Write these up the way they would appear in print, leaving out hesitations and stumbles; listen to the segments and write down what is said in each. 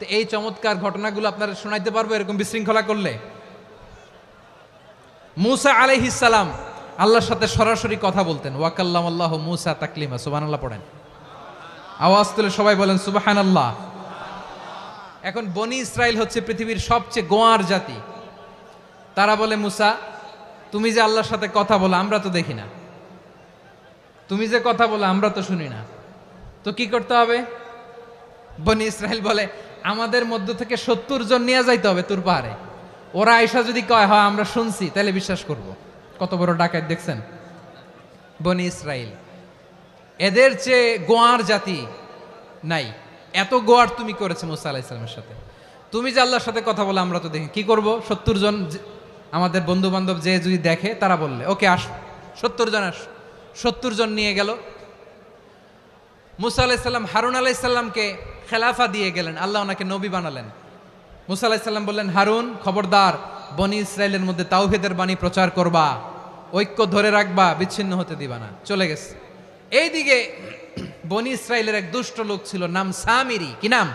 তো এই চমৎকার ঘটনাগুলো আপনারা শোনাইতে পারবো এরকম বিশৃঙ্খলা করলে? মূসা আলাইহিস সালাম আল্লাহর সাথে সরাসরি কথা বলতেন। ওয়াকাল্লাম আল্লাহ মূসা তাকলিমা। সুবহানাল্লাহ পড়েন, আওয়াজ তুলে সবাই বলেন সুবহানাল্লাহ। এখন বনি ইসরাইল হচ্ছে পৃথিবীর সবচেয়ে গোয়ার জাতি। তারা বলে, মূসা তুমি যে আল্লাহর সাথে কথা বলো আমরা তো দেখি না, তুমি যে কথা বলো আমরা তো শুনি না, তো কি করতে হবে? বনি ইসরাইল বলে, আমাদের মধ্য থেকে 70 জন নিয়ে যাইতে হবে তুর পাহাড়ে। ওরা আয়সা যদি কয় হয় আমরা শুনছি, তাহলে বিশ্বাস করব। কত বড় ডাকাত দেখছেন বনি ইসরাইল। এদের চেয়ে গোয়ার জাতি নাই। এত গোয়ার তুমি করেছে মুসা আলাইহিস সালামের সাথে। তুমি যে আল্লাহর সাথে কথা বলে আমরা তো দেখি, কি করব? 70 জন আমাদের বন্ধু বান্ধব যে যদি দেখে তারা বললে ওকে আস, 70 জন আস। 70 জন নিয়ে গেল। মুসা আলাইহিস সালাম হারুন আলাইহিস সালামকে খেলাফা দিয়ে গেলেন, আল্লাহ ওনাকে নবী বানালেন। মুসা আলাইহিস সালাম বললেন, হারুন খবরদার বনি ইসরাইলের মধ্যে তাওহীদের বাণী প্রচার করবা, ঐক্য ধরে রাখবা, বিচ্ছিন্ন হতে দিবা না। চলে গেছে। এইদিকে বনি ইসরাইলের এক দুষ্ট লোক ছিল, নাম সামিরি। কি নাম?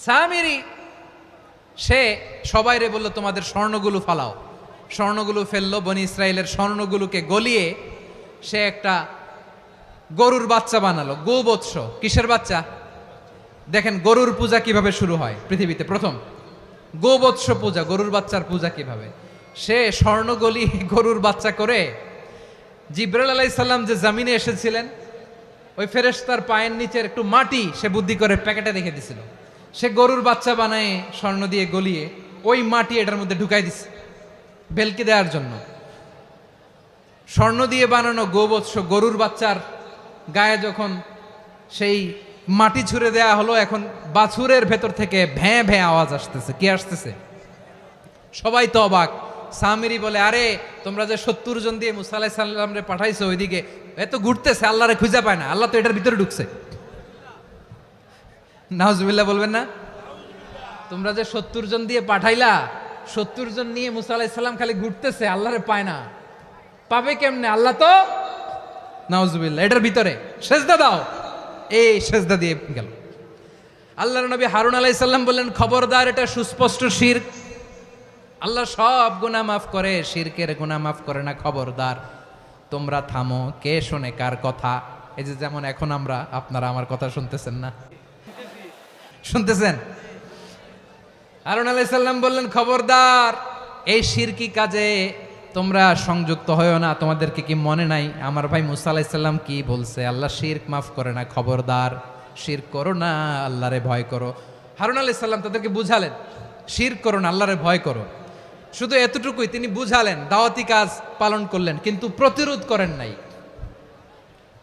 সামিরি। সে সবাইরে বলল তোমাদের স্বর্ণগুলো ফালাও। স্বর্ণগুলো ফেললো। বনি ইসরাইলের স্বর্ণগুলোকে গলিয়ে সে একটা গরুর বাচ্চা বানালো। গোবৎস। কিসের বাচ্চা? দেখেন গরুর পূজা কিভাবে শুরু হয় পৃথিবীতে প্রথম। গোবৎস পূজা, গরুর বাচ্চার পূজা কিভাবে। সে স্বর্ণ গলি গরুর বাচ্চা করে জিবরাইল আলাইহিস সালাম যে জমিনে এসেছিলেন, ওই ফেরেশতার পায়ের নিচের একটু মাটি সে বুদ্ধি করে প্যাকেটে রেখে দিছিল। সে গরুর বাচ্চা বানায় স্বর্ণ দিয়ে গলিয়ে ওই মাটি এটার মধ্যে ঢুকাই দিছে ভেলকি দেওয়ার জন্য। স্বর্ণ দিয়ে বানানো গোবৎস গরুর বাচ্চার গায়ে যখন সেই মাটি ছুঁড়ে দেয়া হলো, এখন বাছুরের ভেতর থেকে ভ্যাঁ ভ্যাঁ আওয়াজ আসতেছে। কি আসতেছে? সবাই তো অবাক। সামিরি বলে, আরে তোমরা যে 70 জন দিয়ে মুসা আলাইহিস সালাম রে পাঠাইছো, ওইদিকে এত ঘুরতেছে, আল্লাহরে খুঁজে পায় না, আল্লাহ তো এটার ভিতরে ঢুকছে। নাউজুবিল্লাহ বলবেন না? তোমরা যে 70 জন দিয়ে পাঠাইলা, 70 জন নিয়ে মুসা আলাইহিস সালাম খালি ঘুরতেছে, আল্লাহরে পায় না। পাবে কেমনে? আল্লাহ তো নাউজুবিল্লাহ এটার ভিতরে। সেজদা দাও। এই সেজদা দিয়ে গেল। আল্লাহর নবী হারুন আলাইহিস সালাম বললেন, খবরদার এটা সুস্পষ্ট শিরক। আল্লাহ সব গুনাহ মাফ করে, শিরকের গুনাহ মাফ করে না। খবরদার তোমরা থামো। কে শোনে কার কথা? এই যে যেমন এখন আপনারা আমার কথা শুনতেছেন না? শুনতেছেন? হারুন আলাইহিস সালাম বললেন, খবরদার এই শিরকি কাজে তোমরা সংযুক্ত হয়ো না। তোমাদেরকে কি মনে নাই আমার ভাই মুসা আলাইহিস সালাম কি বলছে? আল্লাহ শিরক মাফ করে না। খবরদার শিরক করো না, আল্লাহরে ভয় করো। হারুন আলাইহিস সালাম তাদেরকে বুঝালেন, শিরক করো না, আল্লাহরে ভয় করো। শুধু এতটুকুই তিনি বুঝালেন, দাওয়াতি কাজ পালন করলেন, কিন্তু প্রতিরোধ করেন নাই,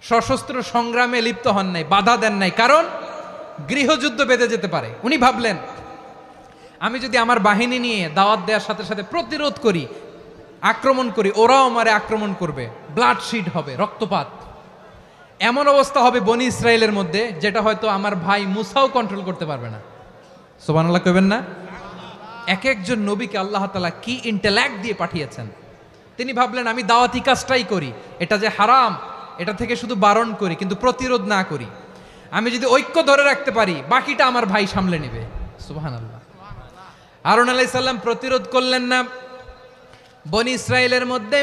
সশস্ত্র সংগ্রামে লিপ্ত হন নাই, বাধা দেন নাই। কারণ গৃহযুদ্ধ বেঁধে যেতে পারে। উনি ভাবলেন, আমি যদি আমার বাহিনী নিয়ে দাওয়াত দেওয়ার সাথে সাথে প্রতিরোধ করি, আক্রমণ করি, ওরাও আমারে আক্রমণ করবে, ব্লাডশিড হবে, রক্তপাত। এমন অবস্থা হবে বনি ইসরায়েলের মধ্যে যেটা হয়তো আমার ভাই মুসাও কন্ট্রোল করতে পারবে না। সুবহানাল্লাহ কইবেন না? এক একজন নবীকে আল্লাহ তাআলা কি ইন্টেলেক্ট দিয়ে পাঠিয়েছেন। তিনি ভাবলেন, আমি দাওয়াতি কাজটাই করি, এটা যে হারাম এটা থেকে শুধু বারণ করি, কিন্তু প্রতিরোধ না করি। আমি যদি ঐক্য ধরে রাখতে পারি, বাকিটা আমার ভাই সামলে নেবে। সুবহানাল্লাহ। হারুন আলাইহিস সালাম প্রতিরোধ করলেন না। বনি ইসরায়েলের মধ্যে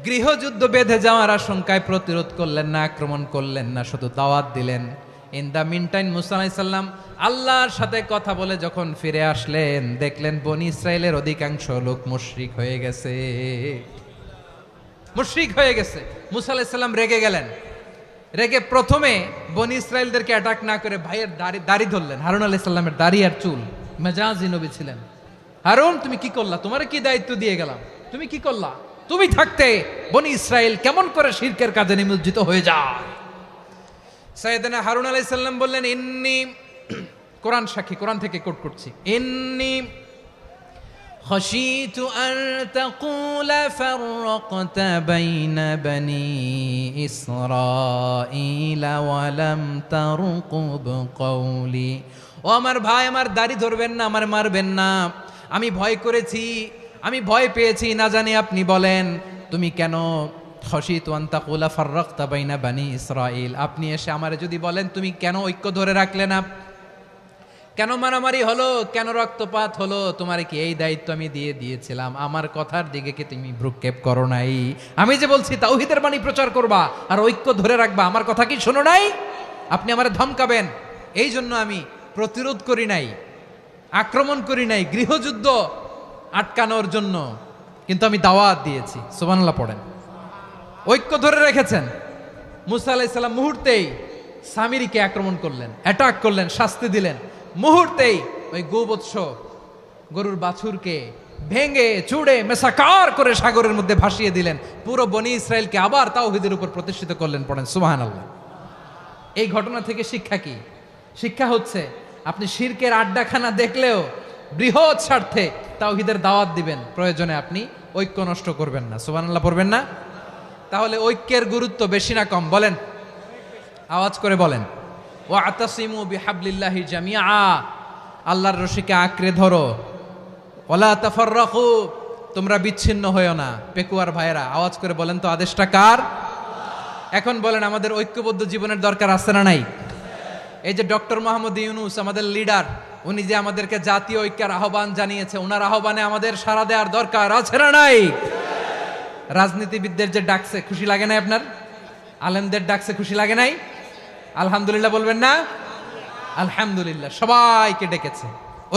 গৃহযুদ্ধ বেঁধে যাওয়ার আশঙ্কায় প্রতিরোধ করলেন না, আক্রমণ করলেন না, শুধু দাওয়াত দিলেন। ইন দ্য মিন টাইম মুসা আলাইহিস সালাম আল্লাহর সাথে কথা বলে যখন ফিরে আসলেন, দেখলেন বনি ইসরায়েলের অধিকাংশ লোক মুশরিক হয়ে গেছে। মুশরিক হয়ে গেছে। মুসা আলাইহিস সালাম রেগে গেলেন। রেগে প্রথমে বনি ইসরায়েলদেরকে অ্যাটাক না করে ভাইয়ের দাড়ি ধরলেন। হারুন আলাইহিস সালামের দাড়ি আর চুল। মেজাজি নবী ছিলেন। হারুন তুমি কি করলা? তোমার কি দায়িত্ব দিয়ে গেলাম, তুমি কি করলা? তুমি থাকতে বনি ইসরায়েল কেমন করে শিরকের কাজে নিমজ্জিত হয়ে যায়? সাইয়েদনা হারুন আলাইহিস সালাম বললেন, ইন্নী, কোরআন সাক্ষী, কোরআন থেকে কোট করছি, ইন্নী খাশিতু আন তাকুলা ফাররাকতা বাইনা বনি ইসরাঈলা ওয়া লাম তারকুব কওলি। ও আমার ভাই, আমার দাড়ি ধরবেন না, আমার মারবেন না। আমি ভয় করেছি, আমি ভয় পেয়েছি, না জানি আপনি বলেন তুমি কেন খাশিতু আন তাকুলা ফাররাকতা বাইনা বনি ইসরাঈল, আপনি এসে আমারে যদি বলেন তুমি কেন ঐক্য ধরে রাখলে না, কেন মারামারি হলো, কেন রক্তপাত হলো? তোমার কি এই দায়িত্ব আমি দিয়েছিলাম? আমার কথার দিকে কি তুমি ভ্রুক্ষেপ করো নাই? আমি যে বলছি তাওহীদের বাণী প্রচার করবা আর ঐক্য ধরে রাখবা, আমার কথা কি শোনো নাই? আপনি আমারে ধমকাবেন, এই জন্য আমি প্রতিরোধ করি নাই, আক্রমণ করি নাই, গৃহযুদ্ধ আটকানোর জন্য, কিন্তু আমি দাওয়াত দিয়েছি। সুবহানাল্লাহ পড়েন। ঐক্য ধরে রেখেছেন। মুসা আলাইহিস সালাম মুহূর্তেই সামিরীকে আক্রমণ করলেন, অ্যাটাক করলেন, শাস্তি দিলেন। মুহূর্তেই ওই গোবৎস গরুর বাছুরকে ভেঙে চুড়ে মেসাকার করে সাগরের মধ্যে ভাসিয়ে দিলেন। পুরো বনি ইসরায়েলকে আবার তাওহীদের উপর প্রতিষ্ঠিত করলেন। পড়েন সুবহানাল্লাহ। এই ঘটনা থেকে শিক্ষা কি? শিক্ষা হচ্ছে আপনি শিরকের আড্ডাখানা দেখলেও বৃহৎ স্বার্থে তাওহীদের দাওয়াত দিবেন, প্রয়োজনে আপনি ঐক্য নষ্ট করবেন না। সুবহানাল্লাহ পড়বেন না? তাহলে ঐক্যের গুরুত্ব বেশি না কম বলেন? আওয়াজ করে বলেন। ওয়াতাসিমু বিহাবলিল্লাহি জামিআ, আল্লাহর রশিকে আঁকড়ে ধরো। ওয়ালা তাফাররাকু, তোমরা বিচ্ছিন্ন হয়ো না। পেকুয়ার ভাইরা আওয়াজ করে বলেন তো আদেশটা কার? এখন বলেন আমাদের ঐক্যবদ্ধ জীবনের দরকার আছে না নাই? এই যে ডক্টর মোহাম্মদ ইউনূস আমাদের লিডার, উনি যে আমাদেরকে জাতীয় ঐক্যের আহ্বান জানিয়েছে, ওনার আহ্বানে আমাদের সাড়া দেওয়ার দরকার আছে না নাই? রাজনীতিবিদদের যে ডাকছে খুশি লাগে নাই আপনার? আলেমদের ডাকছে খুশি লাগে নাই? আলহামদুলিল্লাহ বলবেন না? আলহামদুলিল্লাহ। সবাইকে ডেকেছে,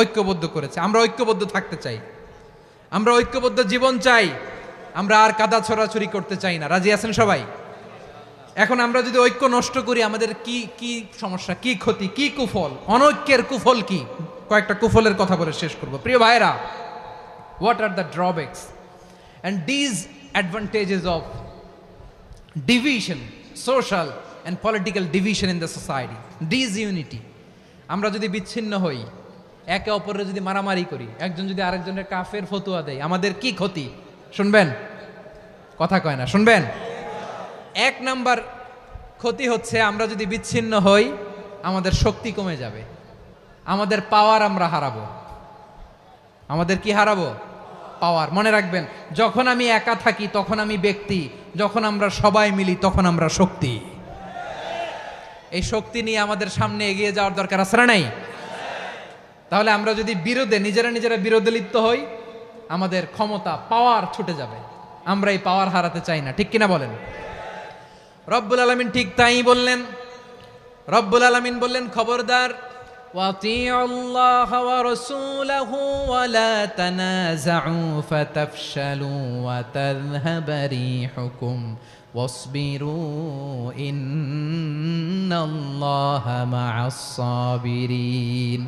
ঐক্যবদ্ধ করেছে। আমরা ঐক্যবদ্ধ থাকতে চাই, আমরা ঐক্যবদ্ধ জীবন চাই, আমরা আর কাদা ছড়াছড়ি করতে চাই না। রাজি আছেন সবাই? এখন আমরা যদি ঐক্য নষ্ট করি আমাদের কি কি সমস্যা, কি ক্ষতি, কি কুফল? অনৈক্যের কুফল কি? কয়েকটা কুফলের কথা বলে শেষ করব। প্রিয় ভাইরা, what are the drawbacks and disadvantages of division, social and political division in the society, disunity? আমরা যদি বিচ্ছিন্ন হই, একে অপরের যদি মারামারি করি, একজন যদি আরেকজনের কাফের ফতোয়া দেয়, আমাদের কি ক্ষতি? শুনবেন? কথা কয় না, শুনবেন? এক নাম্বার ক্ষতি হচ্ছে আমরা যদি বিচ্ছিন্ন হই, আমাদের শক্তি কমে যাবে, আমাদের পাওয়ার আমরা হারাবো। আমাদের কি হারাবো? পাওয়ার। মনে রাখবেন, যখন আমি একা থাকি তখন আমি ব্যক্তি, যখন আমরা সবাই মিলি তখন আমরা শক্তি। এই শক্তি নিয়ে আমাদের সামনে এগিয়ে যাওয়ার দরকার আছে না নাই? তাহলে আমরা যদি নিজেরা বিরোধে লিপ্ত হই, আমাদের ক্ষমতা, পাওয়ার ছুটে যাবে। আমরা এই পাওয়ার হারাতে চাই না, ঠিক কিনা বলেন? রব্বুল আলামিন ঠিক তাই বললেন। রব্বুল আলামিন বললেন, খবরদার, ওয়াতিউল্লাহ ওয়া রাসূলাহু ওয়া লা তানাযাউ ফাতাফশালু ওয়া তাযহাবা রিহুকুম ওয়াসবিরু ইন্নাল্লাহা মা'আস সাবিরিন।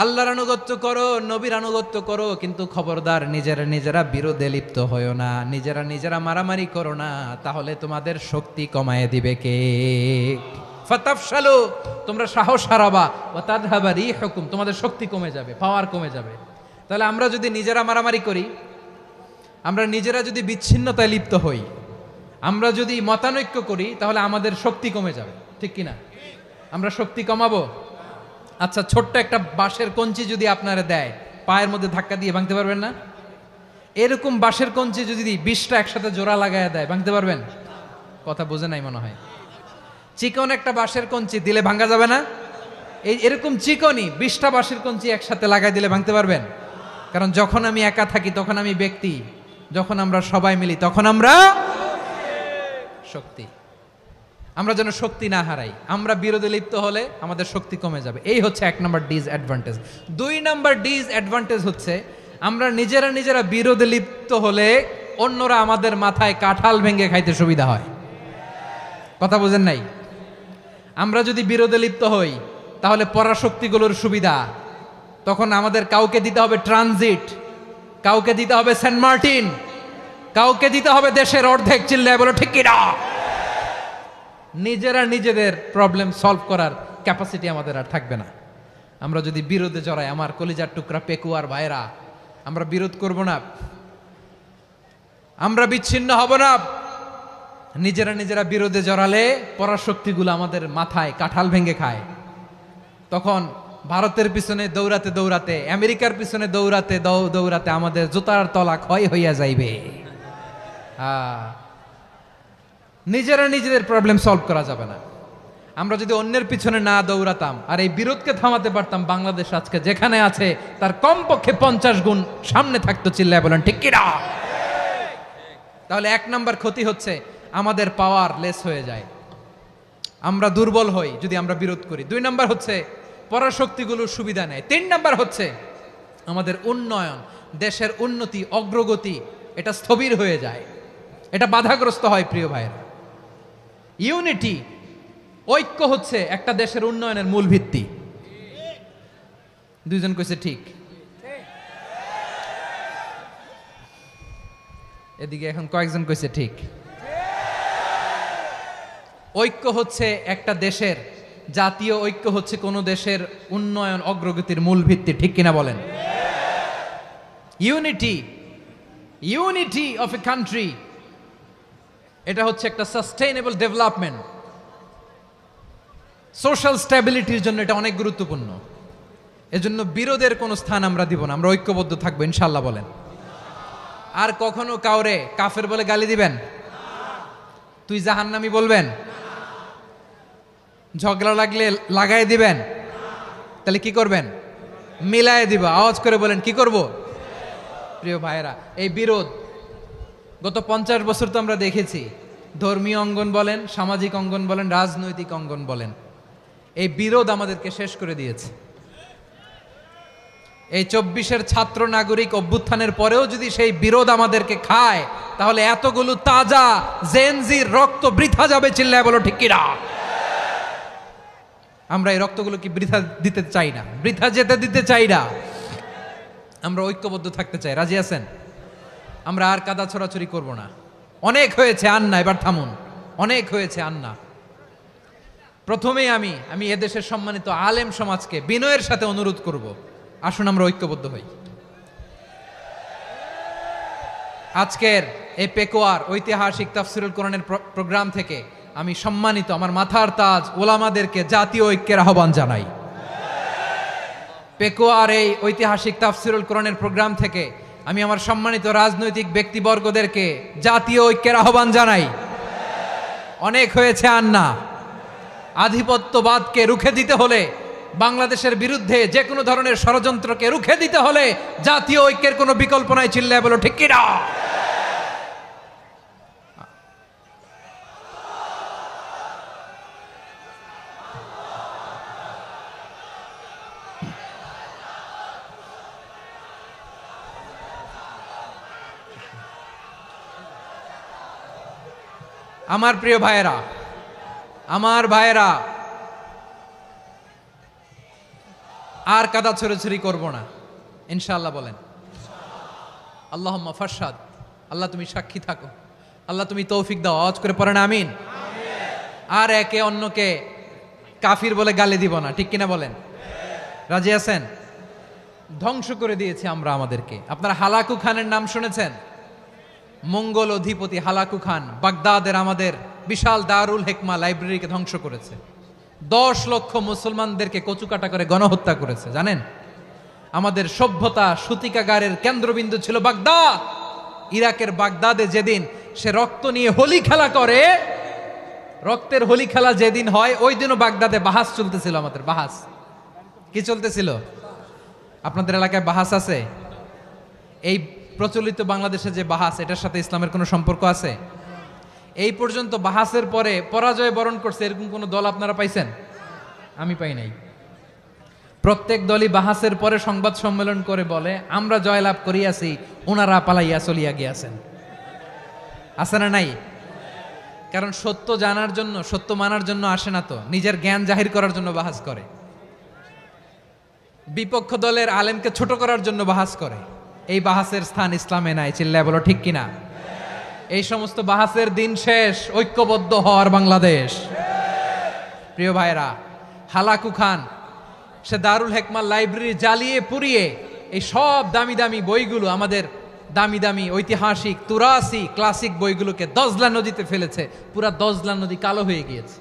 আল্লাহর আনুগত্য করো, নবীর আনুগত্য করো, কিন্তু খবরদার নিজেরা বিরোধে লিপ্ত হয়ো না, নিজেরা মারামারি করো না, তাহলে তোমাদের শক্তি কমায় দিবে কে? ফাতাফশালু, তোমরা সাহস হারাবা, ওয়া তাযহাবা রিহুকুম, তোমাদের শক্তি কমে যাবে, পাওয়ার কমে যাবে। তাহলে আমরা যদি নিজেরা মারামারি করি, আমরা নিজেরা যদি বিচ্ছিন্নতায় লিপ্ত হই, আমরা যদি মতানৈক্য করি, তাহলে আমাদের শক্তি কমে যাবে, ঠিক কিনা? আমরা শক্তি কমাবো। আচ্ছা, ছোট্ট একটা বাঁশের কঞ্চি যদি আপনারা দেয়, পায়ের মধ্যে ধাক্কা দিয়ে ভাঙতে পারবেন না? এরকম বাঁশের কঞ্চি যদি 20টা একসাথে জোড়া লাগায় দেয়, ভাঙতে পারবেন? কথা বোঝে নাই মনে হয়। চিকন একটা বাঁশের কঞ্চি দিলে ভাঙা যাবে না? এরকম চিকনই 20টা বাঁশের কঞ্চি একসাথে লাগাই দিলে ভাঙতে পারবেন? কারণ যখন আমি একা থাকি তখন আমি ব্যক্তি, যখন আমরা সবাই মিলি তখন আমরা শক্তি। আমরা যেন শক্তি না হারাই। আমরা বিরোধে লিপ্ত হলে আমাদের শক্তি কমে যাবে। এই হচ্ছে 1 নম্বর ডিসঅ্যাডভান্টেজ। 2 নম্বর ডিসঅ্যাডভান্টেজ হচ্ছে আমরা নিজেরা বিরোধে লিপ্ত হলে অন্যরা আমাদের মাথায় কাঁঠাল ভেঙে খাইতে সুবিধা হয়। কথা বুঝেন নাই? আমরা যদি বিরোধে লিপ্ত হই তাহলে পরাশক্তিগুলোর সুবিধা, তখন আমাদের কাউকে দিতে হবে ট্রানজিট, কাউকে দিতে হবে সেন্ট মার্টিন, কাউকে দিতে হবে দেশের অর্ধেক। চিল্লায় বলো ঠিক কিনা? নিজেদের প্রবলেম সলভ করার ক্যাপাসিটি আমাদের আর থাকবে না। আমরা যদি বিরোধে জড়াই, আমার কলিজার টুকরা পেকুয়ার ভাইরা, আমরা বিরোধ করব না, আমরা বিচ্ছিন্ন হব না। নিজেরা বিরোধে জড়ালে পরাশক্তিগুলো আমাদের মাথায় কাঁঠাল ভেঙে খায়। তখন ভারতের পিছনে দৌড়াতে, আমেরিকার পিছনে দৌড়াতে আমাদের জুতার তলা ক্ষয় হইয়া যাইবে। নিজেদের প্রবলেম সলভ করা যাবে না। আমরা যদি অন্যের পিছনে না দৌড়াতাম আর এই বিরোধকে থামাতে পারতাম, বাংলাদেশ আজকে যেখানে আছে তার কমপক্ষে 50 গুণ সামনে থাকতো। চিল্লায় বলেন ঠিক কিনা? তাহলে 1 নাম্বার ক্ষতি হচ্ছে আমাদের পাওয়ার লেস হয়ে যায়, আমরা দুর্বল হই যদি আমরা বিরোধ করি। 2 নাম্বার হচ্ছে পরাশক্তিগুলোর সুবিধা নেয়। 3 নাম্বার হচ্ছে আমাদের উন্নয়ন, দেশের উন্নতি, অগ্রগতি এটা স্থবির হয়ে যায়, এটা বাধাগ্রস্ত হয়। প্রিয় ভাইয়েরা, ইউনিটি, ঐক্য হচ্ছে একটা দেশের উন্নয়নের মূল ভিত্তি। 2 জন কইছে ঠিক। এদিকে এখন কয়েকজন কইছে ঠিক। ঐক্য হচ্ছে একটা দেশের, জাতীয় ঐক্য হচ্ছে কোন দেশের উন্নয়ন অগ্রগতির মূল ভিত্তি। ঠিক কিনা বলেন? ইউনিটি অফ এ কান্ট্রি, এটা হচ্ছে একটা সাস্টেইনেবল ডেভেলপমেন্ট, সোশ্যাল স্ট্যাবিলিটির জন্য এটা অনেক গুরুত্বপূর্ণ। এজন্য বিরোধের কোনো স্থান আমরা দিব না, আমরা ঐক্যবদ্ধ থাকবো ইনশাআল্লাহ। বলেন। আর কখনো কাউরে কাফের বলে গালি দিবেন? তুই জাহান্নামী বলবেন? ঝগড়া লাগলে লাগাই দিবেন? তাহলে কি করবেন? মিলায় দিব। আওয়াজ করে বলেন কি করব? প্রিয় ভাইয়েরা, এই বিরোধ গত 50 বছর তো আমরা দেখেছি, ধর্মীয় অঙ্গন বলেন, সামাজিক অঙ্গন বলেন, রাজনৈতিক অঙ্গন বলেন, এই বিরোধ আমাদেরকে শেষ করে দিয়েছে। এই 24-এর ছাত্র নাগরিক অভ্যুত্থানের পরেও যদি সেই বিরোধ আমাদেরকে খায়, তাহলে এতগুলো তাজা জেনজির রক্ত বৃথা যাবে। চিল্লায় বলো ঠিক কিনা? আমরা এই রক্তগুলো কি বৃথা দিতে চাই না, বৃথা যেতে দিতে চাই না। আমরা ঐক্যবদ্ধ থাকতে চাই। রাজি আছেন? আমরা আর কাদা ছড়াছড়ি করব না। অনেক হয়েছে, আন্না, এবার থামুন। অনেক হয়েছে, আন্না। প্রথমেই আমি এদেশের সম্মানিত আলেম সমাজকে বিনয়ের সাথে অনুরোধ করব, আসুন আমরা ঐক্যবদ্ধ হই। আজকের এই পেকুয়ার ঐতিহাসিক তাফসিরুল কোরআনের প্রোগ্রাম থেকে আমি সম্মানিত আমার মাথার তাজ ওলামাদেরকে জাতীয় ঐক্যের আহ্বান জানাই। পেকুয়ার এই ঐতিহাসিক তাফসিরুল কোরআনের প্রোগ্রাম থেকে আমি আমার সম্মানিত রাজনৈতিক ব্যক্তিবর্গদেরকে জাতীয় ঐক্যের আহ্বান জানাই। অনেক হয়েছে, আন্না। আধিপত্যবাদকে রুখে দিতে হলে, বাংলাদেশের বিরুদ্ধে যে কোনো ধরনের ষড়যন্ত্রকে রুখে দিতে হলে জাতীয় ঐক্যের কোনো বিকল্প নাই। চিল্লায় বলো ঠিক কিনা? আমার প্রিয় ভাইয়েরা, আর কাদা ছড়াছড়ি করব না ইনশাআল্লাহ। বলেন আল্লাহুম্মা ফারশাদ। আল্লাহ তুমি সাক্ষী থাকো, আল্লাহ তুমি তৌফিক দাও। আওয়াজ করে পড়েন আমিন। আর একে অন্যকে কাফির বলে গালি দিব না। ঠিক কিনা বলেন? রাজি আছেন? ধ্বংস করে দিয়েছি আমরা আমাদেরকে। আপনারা হালাকু খানের নাম শুনেছেন? মঙ্গল অধিপতি হালাকু খান বাগদাদের আমাদের বিশাল দারুল হিকমা লাইব্রেরিকে ধ্বংস করেছে। 10 লক্ষ মুসলমানদেরকে কচুকাটা করে গণহত্যা করেছে। জানেন, আমাদের সভ্যতা সূতিকাগারের কেন্দ্রবিন্দু ছিল বাগদাদ। ইরাকের বাগদাদে যেদিন সে রক্ত নিয়ে হোলি খেলা করে, রক্তের হোলি খেলা যেদিন হয়, ওই দিনও বাগদাদে বাহাস চলতেছিল। আমাদের বাহাস কি চলতেছিল? আপনাদের এলাকায় বাহাস আছে? এই প্রচলিত বাংলাদেশে যে বাহাস, এটার সাথে ইসলামের কোনো সম্পর্ক আছে? এই পর্যন্ত বাহাসের পরে পরাজয় বরণ করছে এরকম কোন দল আপনারা পাইছেন? আমি পাই নাই। প্রত্যেক দলই বাহাসের পরে সংবাদ সম্মেলন করে বলে আমরা জয়লাভ করিয়াছি, ওনারা পালাইয়া চলিয়া গিয়াছেন। আছে না নাই? কারণ সত্য জানার জন্য, সত্য মানার জন্য আসে না তো, নিজের জ্ঞান জাহির করার জন্য বাহাস করে। বিপক্ষ দলের আলেমকে ছোট করার জন্য বাহাস করে। এই বাহাসের স্থান ইসলামে নাই। চিল্লায় বলো ঠিক কিনা? এই সমস্ত বাহাসের দিন শেষ। ঐক্যবদ্ধ হওয়ার বাংলাদেশ। প্রিয় ভাইরা, হালাকু খান সে দারুল হিকমা লাইব্রেরি জ্বালিয়ে পুড়িয়ে এই সব দামি দামি বইগুলো, আমাদের দামি দামি ঐতিহাসিক তুরাসি ক্লাসিক বইগুলোকে দজলা নদীতে ফেলেছে। পুরা দজলা নদী কালো হয়ে গিয়েছে।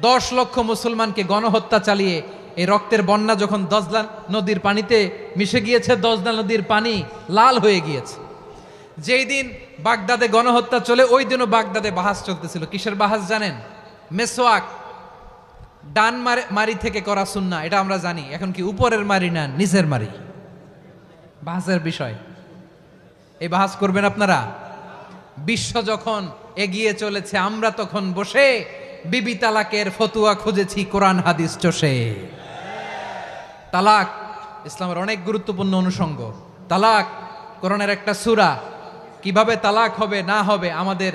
10 লক্ষ মুসলমানকে গণহত্যা চালিয়ে এই রক্তের বন্যা যখন দজলা নদীর পানিতে মিশে গিয়েছে, দজলা নদীর পানি লাল হয়ে গিয়েছে। যেই দিন বাগদাদে গণহত্যা চলে, ওই দিনও বাগদাদে বাহাস চলতেছিল। কিসের বাহাস জানেন? মেসওয়াক। ডান মারি থেকে করা সুন্নাহ, এটা আমরা জানি। এখন কি উপরের মারি না নিচের মারি, বাহাসের বিষয়। এই বাহাস করবেন আপনারা। বিশ্ব যখন এগিয়ে চলেছে, আমরা তখন বসে বিবি তালাকের ফতুয়া খুঁজেছি কোরআন হাদিস চষে। তালাক ইসলামের অনেক গুরুত্বপূর্ণ অনুষঙ্গ। তালাক কোরআনের একটা সূরা। কিভাবে তালাক হবে না হবে আমাদের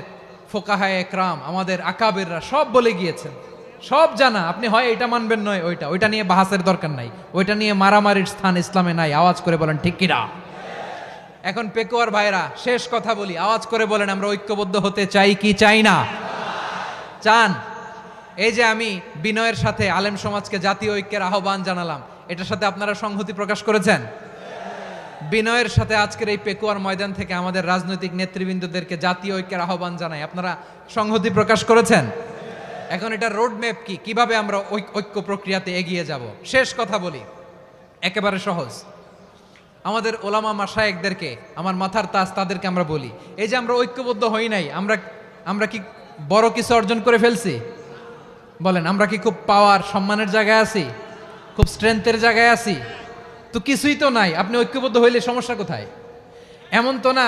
ফোকাহায়ে একরাম, আমাদের আকাবেররা সব বলে গিয়েছেন, সব জানা। আপনি হয় এটা মানবেন নয় ওইটা নিয়ে বাহাসের দরকার নাই, ওইটা নিয়ে মারামারির স্থান ইসলামে নাই। আওয়াজ করে বলেন ঠিক কিনা? এখন পেকুয়ার ভাইরা, শেষ কথা বলি, আওয়াজ করে বলেন আমরা ঐক্যবদ্ধ হতে চাই কি চাই না? চান? এই যে আমি বিনয়ের সাথে আলেম সমাজকে জাতীয় ঐক্যের আহ্বান জানালাম, এটার সাথে আপনারা সংহতি প্রকাশ করেছেন? বিনয়ের সাথে আজকের এই পেকুয়ার ময়দান থেকে আমাদের রাজনৈতিক নেতৃবৃন্দদেরকে জাতীয় ঐক্যের আহ্বান জানাই, আপনারা সংহতি প্রকাশ করেছেন? এখন এটা রোড ম্যাপ কি, কিভাবে আমরা ঐক্য প্রক্রিয়াতে এগিয়ে যাব? শেষ কথা বলি, একেবারে সহজ। আমাদের ওলামা মাশায়েখদেরকে, আমার মাথার তাজ, তাদেরকে আমরা বলি, এই যে আমরা ঐক্যবদ্ধ হই নাই, আমরা কি বড় কিছু অর্জন করে ফেলছি? বলেন, আমরা কি খুব পাওয়ার সম্মানের জায়গায় আছি? খুব স্ট্রেংথের জায়গায় আছি? তো কিছুই তো নাই। আপনি ঐক্যবদ্ধ হইলে সমস্যা কোথায়? এমন তো না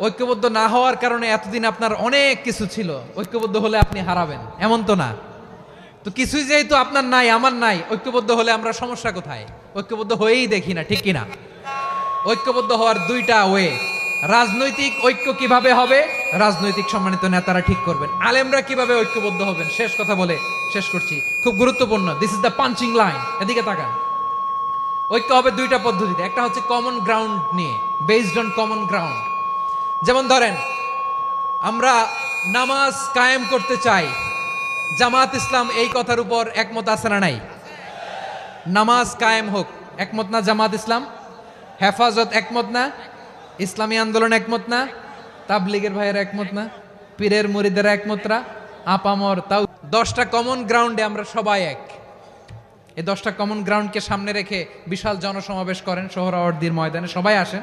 ঐক্যবদ্ধ না হওয়ার কারণে এতদিন আপনার অনেক কিছু ছিল, ঐক্যবদ্ধ হলে আপনি হারাবেন, এমন তো না। তো কিছুই যেহেতু আপনার নাই, আমার নাই, ঐক্যবদ্ধ হলে আমরা সমস্যা কোথায়? ঐক্যবদ্ধ হয়েই দেখি না, ঠিক কিনা? ঐক্যবদ্ধ হওয়ার দুইটা ওয়ে। রাজনৈতিক ঐক্য কিভাবে হবে? রাজনৈতিক সম্মানিত নেতারা ঠিক করবেন। আলেমরা কিভাবে ঐক্যবদ্ধ হবেন? শেষ কথা বলে শেষ করছি, খুব গুরুত্বপূর্ণ। This is the punching line. এদিকে তাকান। ঐক্য হবে দুইটা পদ্ধতিতে। একটা হচ্ছে কমন গ্রাউন্ড নিয়ে, বেসড অন কমন গ্রাউন্ড। যেমন ধরেন, আমরা নামাজ কায়েম করতে চাই, জামাত ইসলাম এই কথার উপর একমত আছে না নাই? নামাজ কায়েম হোক, একমত না জামাত ইসলাম? হেফাজত একমত না? ইসলামী আন্দোলন একমত না? তাবলীগের ভাইয়েরা একমত না? পীরের মুরিদেরা একমত না? আপামর তাও 10টা কমন গ্রাউন্ডে আমরা সবাই এক। এই 10টা কমন গ্রাউন্ডকে সামনে রেখে বিশাল জনসমাবেশ করেন সোহরাওয়ার্দীর ময়দানে, সবাই আসেন।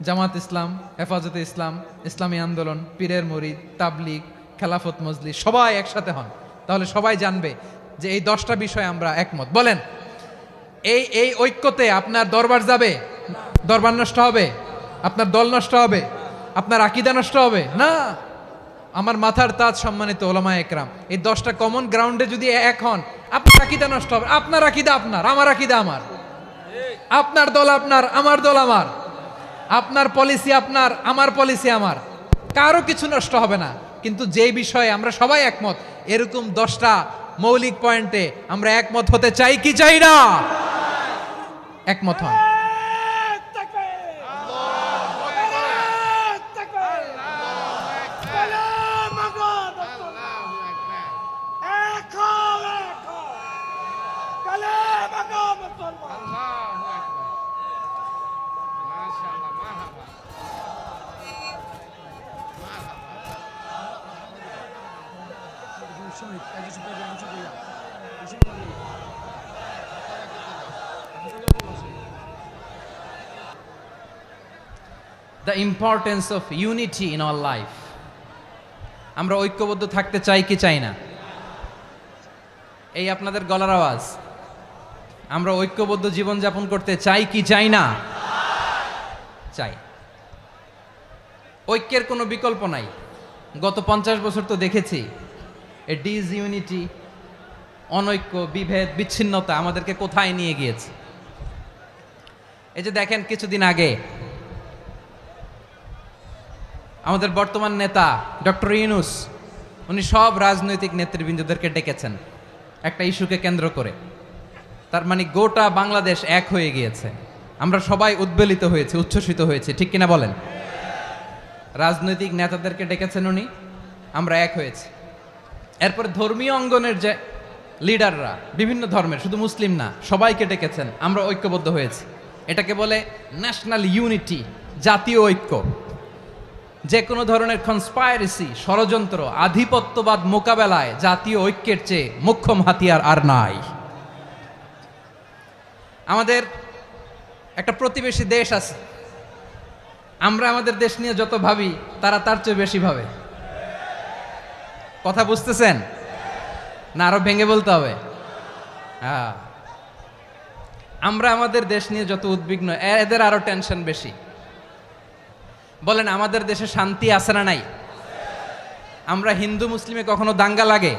জামাত ইসলাম, হেফাজতে ইসলাম, ইসলামী আন্দোলন, পীরের মুরিদ, তাবলীগ, খেলাফত মজলিস, সবাই একসাথে হন। তাহলে সবাই জানবে যে এই 10টা বিষয়ে আমরা একমত। বলেন, এই ঐক্যতে আপনার দরবার যাবে? দরবার নষ্ট হবে? আপনার দল নষ্ট হবে? আপনার আকীদা নষ্ট হবে না? আমার মাথার তাজ সম্মানিত ওলামায়ে একরাম, এই 10টা কমন গ্রাউন্ডে যদি এক হন, আপনার আকীদা নষ্ট হবে? আপনার আকীদা আপনার, আমার আকীদা আমার, আপনার দল আপনার, আমার দল আমার, আপনার পলিসি আপনার, আমার পলিসি আমার, কারো কিছু নষ্ট হবে না। কিন্তু যে বিষয়ে আমরা সবাই একমত, এরকম 10টা মৌলিক পয়েন্টে আমরা একমত হতে চাই কি চাই না? একমত হন। The importance of unity in our life. আমরা ঐক্যবদ্ধ থাকতে চাই কি চাই না? এই আপনাদের গলার আওয়াজ। আমরা ঐক্যবদ্ধ জীবন যাপন করতে চাই কি চাই না? চাই। ঐক্যের কোনো বিকল্প নাই। গত 50 বছর তো দেখেছি এই ডিসইউনিটি, অনৈক্য, বিভেদ, বিচ্ছিন্নতা আমাদেরকে কোথায় নিয়ে গিয়েছে। এই যে দেখেন, কিছুদিন আগে আমাদের বর্তমান নেতা ডক্টর ইউনূস, উনি সব রাজনৈতিক নেতৃবৃন্দদেরকে ডেকেছেন একটা ইস্যুকে কেন্দ্র করে। তার মানে গোটা বাংলাদেশ এক হয়ে গিয়েছে। আমরা সবাই উদ্বেলিত হয়েছে, উচ্ছ্বসিত হয়েছে, ঠিক কিনা বলেন? রাজনৈতিক নেতাদেরকে ডেকেছেন উনি, আমরা এক হয়েছি। এরপরে ধর্মীয় অঙ্গনের যে লিডাররা, বিভিন্ন ধর্মের, শুধু মুসলিম না, সবাইকে ডেকেছেন, আমরা ঐক্যবদ্ধ হয়েছি। এটাকে বলে ন্যাশনাল ইউনিটি, জাতীয় ঐক্য। যে কোনো ধরনের কনস্পাইরেসি, ষড়যন্ত্র, আধিপত্যবাদ মোকাবেলায় জাতীয় ঐক্যের চেয়ে মোক্ষম হাতিয়ার আর নাই। আমাদের একটা প্রতিবেশী দেশ আছে, আমরা আমাদের দেশ নিয়ে যত ভাবি তারা তার চেয়ে বেশি ভাবে। কথা বুঝতেছেন না? আরো ভেঙে বলতে হবে। হ্যাঁ, আমরা আমাদের দেশ নিয়ে যত উদ্বিগ্ন, এদের আরো টেনশন বেশি। বলেন আমাদের দেশে শান্তি আছে না নাই? আমরা হিন্দু মুসলিমে কখনো দাঙ্গা লাগে?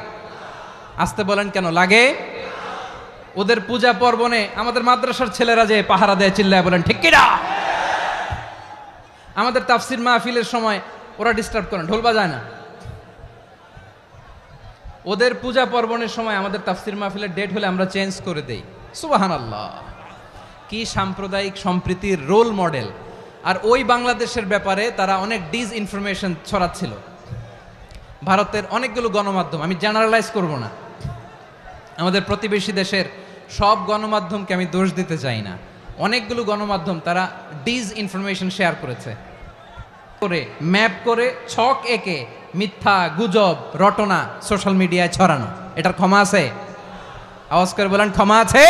আসতে বলেন কেন লাগে? ওদের পূজা পার্বণে আমাদের মাদ্রাসার ছেলেরা যে পাহারা দেয়, চিল্লায় বলেন ঠিক কিনা? আমাদের তাফসির মাহফিলের সময় ওরা ডিস্টার্ব করেন, ঢোল বাজায় না। ওদের পূজা পার্বণের সময় আমাদের তাফসির মাহফিলের ডেট হলে আমরা চেঞ্জ করে দেই। সুবহানাল্লাহ, কি সাম্প্রদায়িক সম্প্রীতির রোল মডেল। আর ওই বাংলাদেশের ব্যাপারে তারা অনেক ডিস ইনফরমেশন ছড়াচ্ছিল। ভারতের অনেকগুলো গণমাধ্যম, আমি জেনারেলাইজ করব না, আমাদের প্রতিবেশী দেশের সব গণমাধ্যমকে আমি দোষ দিতে চাই না, অনেকগুলো গণমাধ্যম তারা ডিস ইনফরমেশন শেয়ার করেছে, করে ম্যাপ করে ছক একে মিথ্যা গুজব রটনা সোশ্যাল মিডিয়ায় ছড়ানো। এটার ক্ষমা আছে? আওয়াজ করে বলেন ক্ষমা আছে?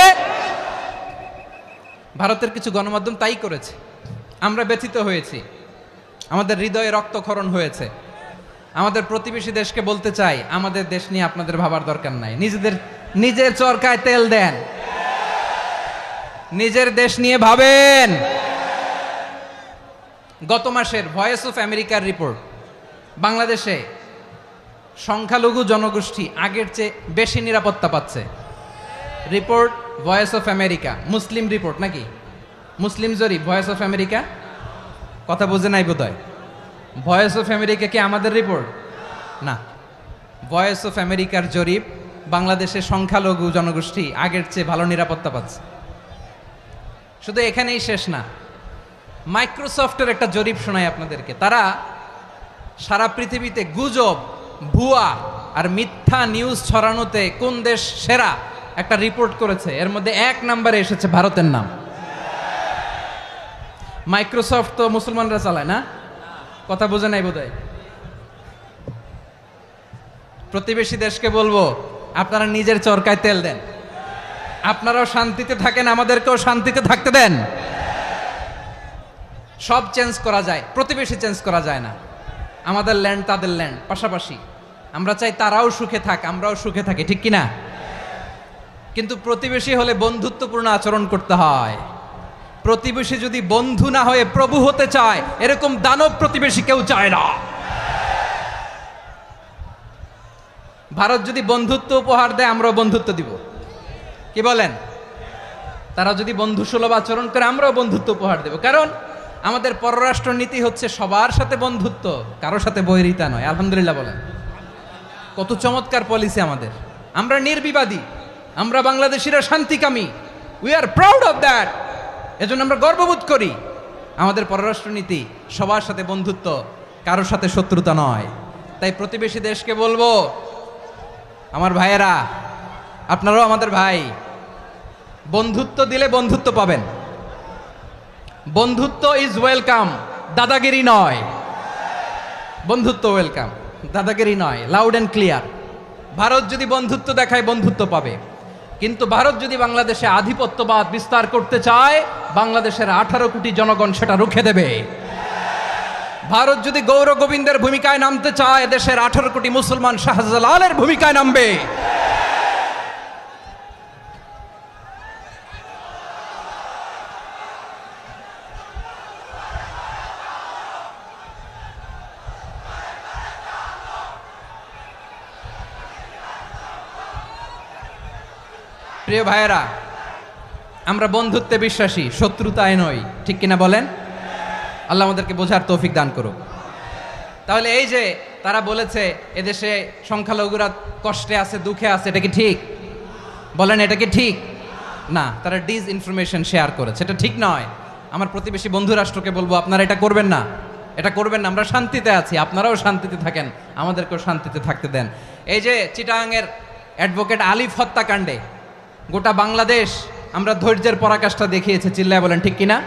ভারতের কিছু গণমাধ্যম তাই করেছে, আমরা ব্যথিত হয়েছি, আমাদের হৃদয়ে রক্তক্ষরণ হয়েছে। আমাদের প্রতিবেশী দেশকে বলতে চাই, আমাদের দেশ নিয়ে আপনাদের ভাবার দরকার নাই, নিজের চরকায় তেল দেন, নিজের দেশ নিয়ে ভাবেন। গত মাসের ভয়েস অফ আমেরিকার রিপোর্ট, বাংলাদেশে সংখ্যালঘু জনগোষ্ঠী আগের চেয়ে বেশি নিরাপত্তা পাচ্ছে। Report voice of America, Muslim report নাকি? মুসলিম জরিপ, ভয়েস অফ আমেরিকা। কথা বুঝে নাই বোধহয়। ভয়েস অফ আমেরিকা কি আমাদের রিপোর্ট? না, ভয়েস অফ আমেরিকার জরিপ, বাংলাদেশের সংখ্যালঘু জনগোষ্ঠী আগের চেয়ে ভালো নিরাপত্তা পাচ্ছে। শুধু এখানেই শেষ না, মাইক্রোসফটের একটা জরিপ শোনাই আপনাদেরকে। তারা সারা পৃথিবীতে গুজব, ভুয়া আর মিথ্যা নিউজ ছড়ানোতে কোন দেশ সেরা একটা রিপোর্ট করেছে। এর মধ্যে 1 নম্বরে এসেছে ভারতের নাম। মাইক্রোসফট তো মুসলমানরা চালায় না? কথা বোঝে নাই বোধহয়। প্রতিবেশী দেশকে বলবো, আপনারা নিজের চরকায় তেল দেন, আপনারাও শান্তিতে থাকেন, আমাদেরকেও শান্তিতে থাকতে দেন। সব চেঞ্জ করা যায়, প্রতিবেশী চেঞ্জ করা যায় না। আমাদের ল্যান্ড তাদের ল্যান্ড, পাশাপাশি। আমরা চাই তারাও সুখে থাক, আমরাও সুখে থাকি, ঠিক কিনা? কিন্তু প্রতিবেশী হলে বন্ধুত্বপূর্ণ আচরণ করতে হয়। প্রতিবেশী যদি বন্ধু না হয়ে প্রভু হতে চায়, এরকম দানব প্রতিবেশী কেউ চায় না। ভারত যদি বন্ধুত্ব উপহার দেয়, আমরাও বন্ধুত্ব দিব, কি বলেন? তারা যদি বন্ধুসুলভ আচরণ করে, আমরাও বন্ধুত্ব উপহার দেব। কারণ আমাদের পররাষ্ট্র নীতি হচ্ছে সবার সাথে বন্ধুত্ব, কারোর সাথে বৈরিতা নয়। আলহামদুলিল্লাহ বলেন, কত চমৎকার পলিসি আমাদের। আমরা নির্বিবাদী, আমরা বাংলাদেশিরা শান্তিকামী, we are proud of that. এজন্য আমরা গর্ববোধ করি। আমাদের পররাষ্ট্র নীতি সবার সাথে বন্ধুত্ব, কারোর সাথে শত্রুতা নয়। তাই প্রতিবেশী দেশকে বলবো, আমার ভাইয়েরা, আপনারাও আমাদের ভাই, বন্ধুত্ব দিলে বন্ধুত্ব পাবেন। বন্ধুত্ব ইজ ওয়েলকাম, দাদাগিরি নয়। বন্ধুত্ব ওয়েলকাম, দাদাগিরি নয়, লাউড অ্যান্ড ক্লিয়ার। ভারত যদি বন্ধুত্ব দেখায়, বন্ধুত্ব পাবে। কিন্তু ভারত যদি বাংলাদেশে আধিপত্যবাদ বিস্তার করতে চায়, বাংলাদেশের 18 কোটি জনগণ সেটা রুখে দেবে। ভারত যদি গৌর গোবিন্দের ভূমিকায় নামতে চায়, দেশের 18 কোটি মুসলমান শাহজালালের ভূমিকায় নামবে। প্রিয় ভাইয়েরা, আমরা বন্ধুত্বে বিশ্বাসী, শত্রুতায় নই, ঠিক কিনা বলেন? আল্লাহ আমাদেরকে বোঝার তৌফিক দান করুক। তাহলে এই যে তারা বলেছে এদেশে সংখ্যালঘুরা কষ্টে আছে, দুঃখে আছে, এটা কি ঠিক? বলেন, এটা কি ঠিক? না, তারা ডিস ইনফরমেশন শেয়ার করেছে, এটা ঠিক নয়। আমার প্রতিবেশী বন্ধু রাষ্ট্রকে বলবো, আপনারা এটা করবেন না, এটা করবেন না। আমরা শান্তিতে আছি, আপনারাও শান্তিতে থাকেন, আমাদেরকেও শান্তিতে থাকতে দেন। এই যে চিটাগাংয়ের অ্যাডভোকেট আলিফ হত্যাকাণ্ডে গোটা বাংলাদেশ আমরা ধৈর্যের পরাকাষ্ঠা দেখিয়েছে, চিল্লায় বলেন ঠিক কিনা?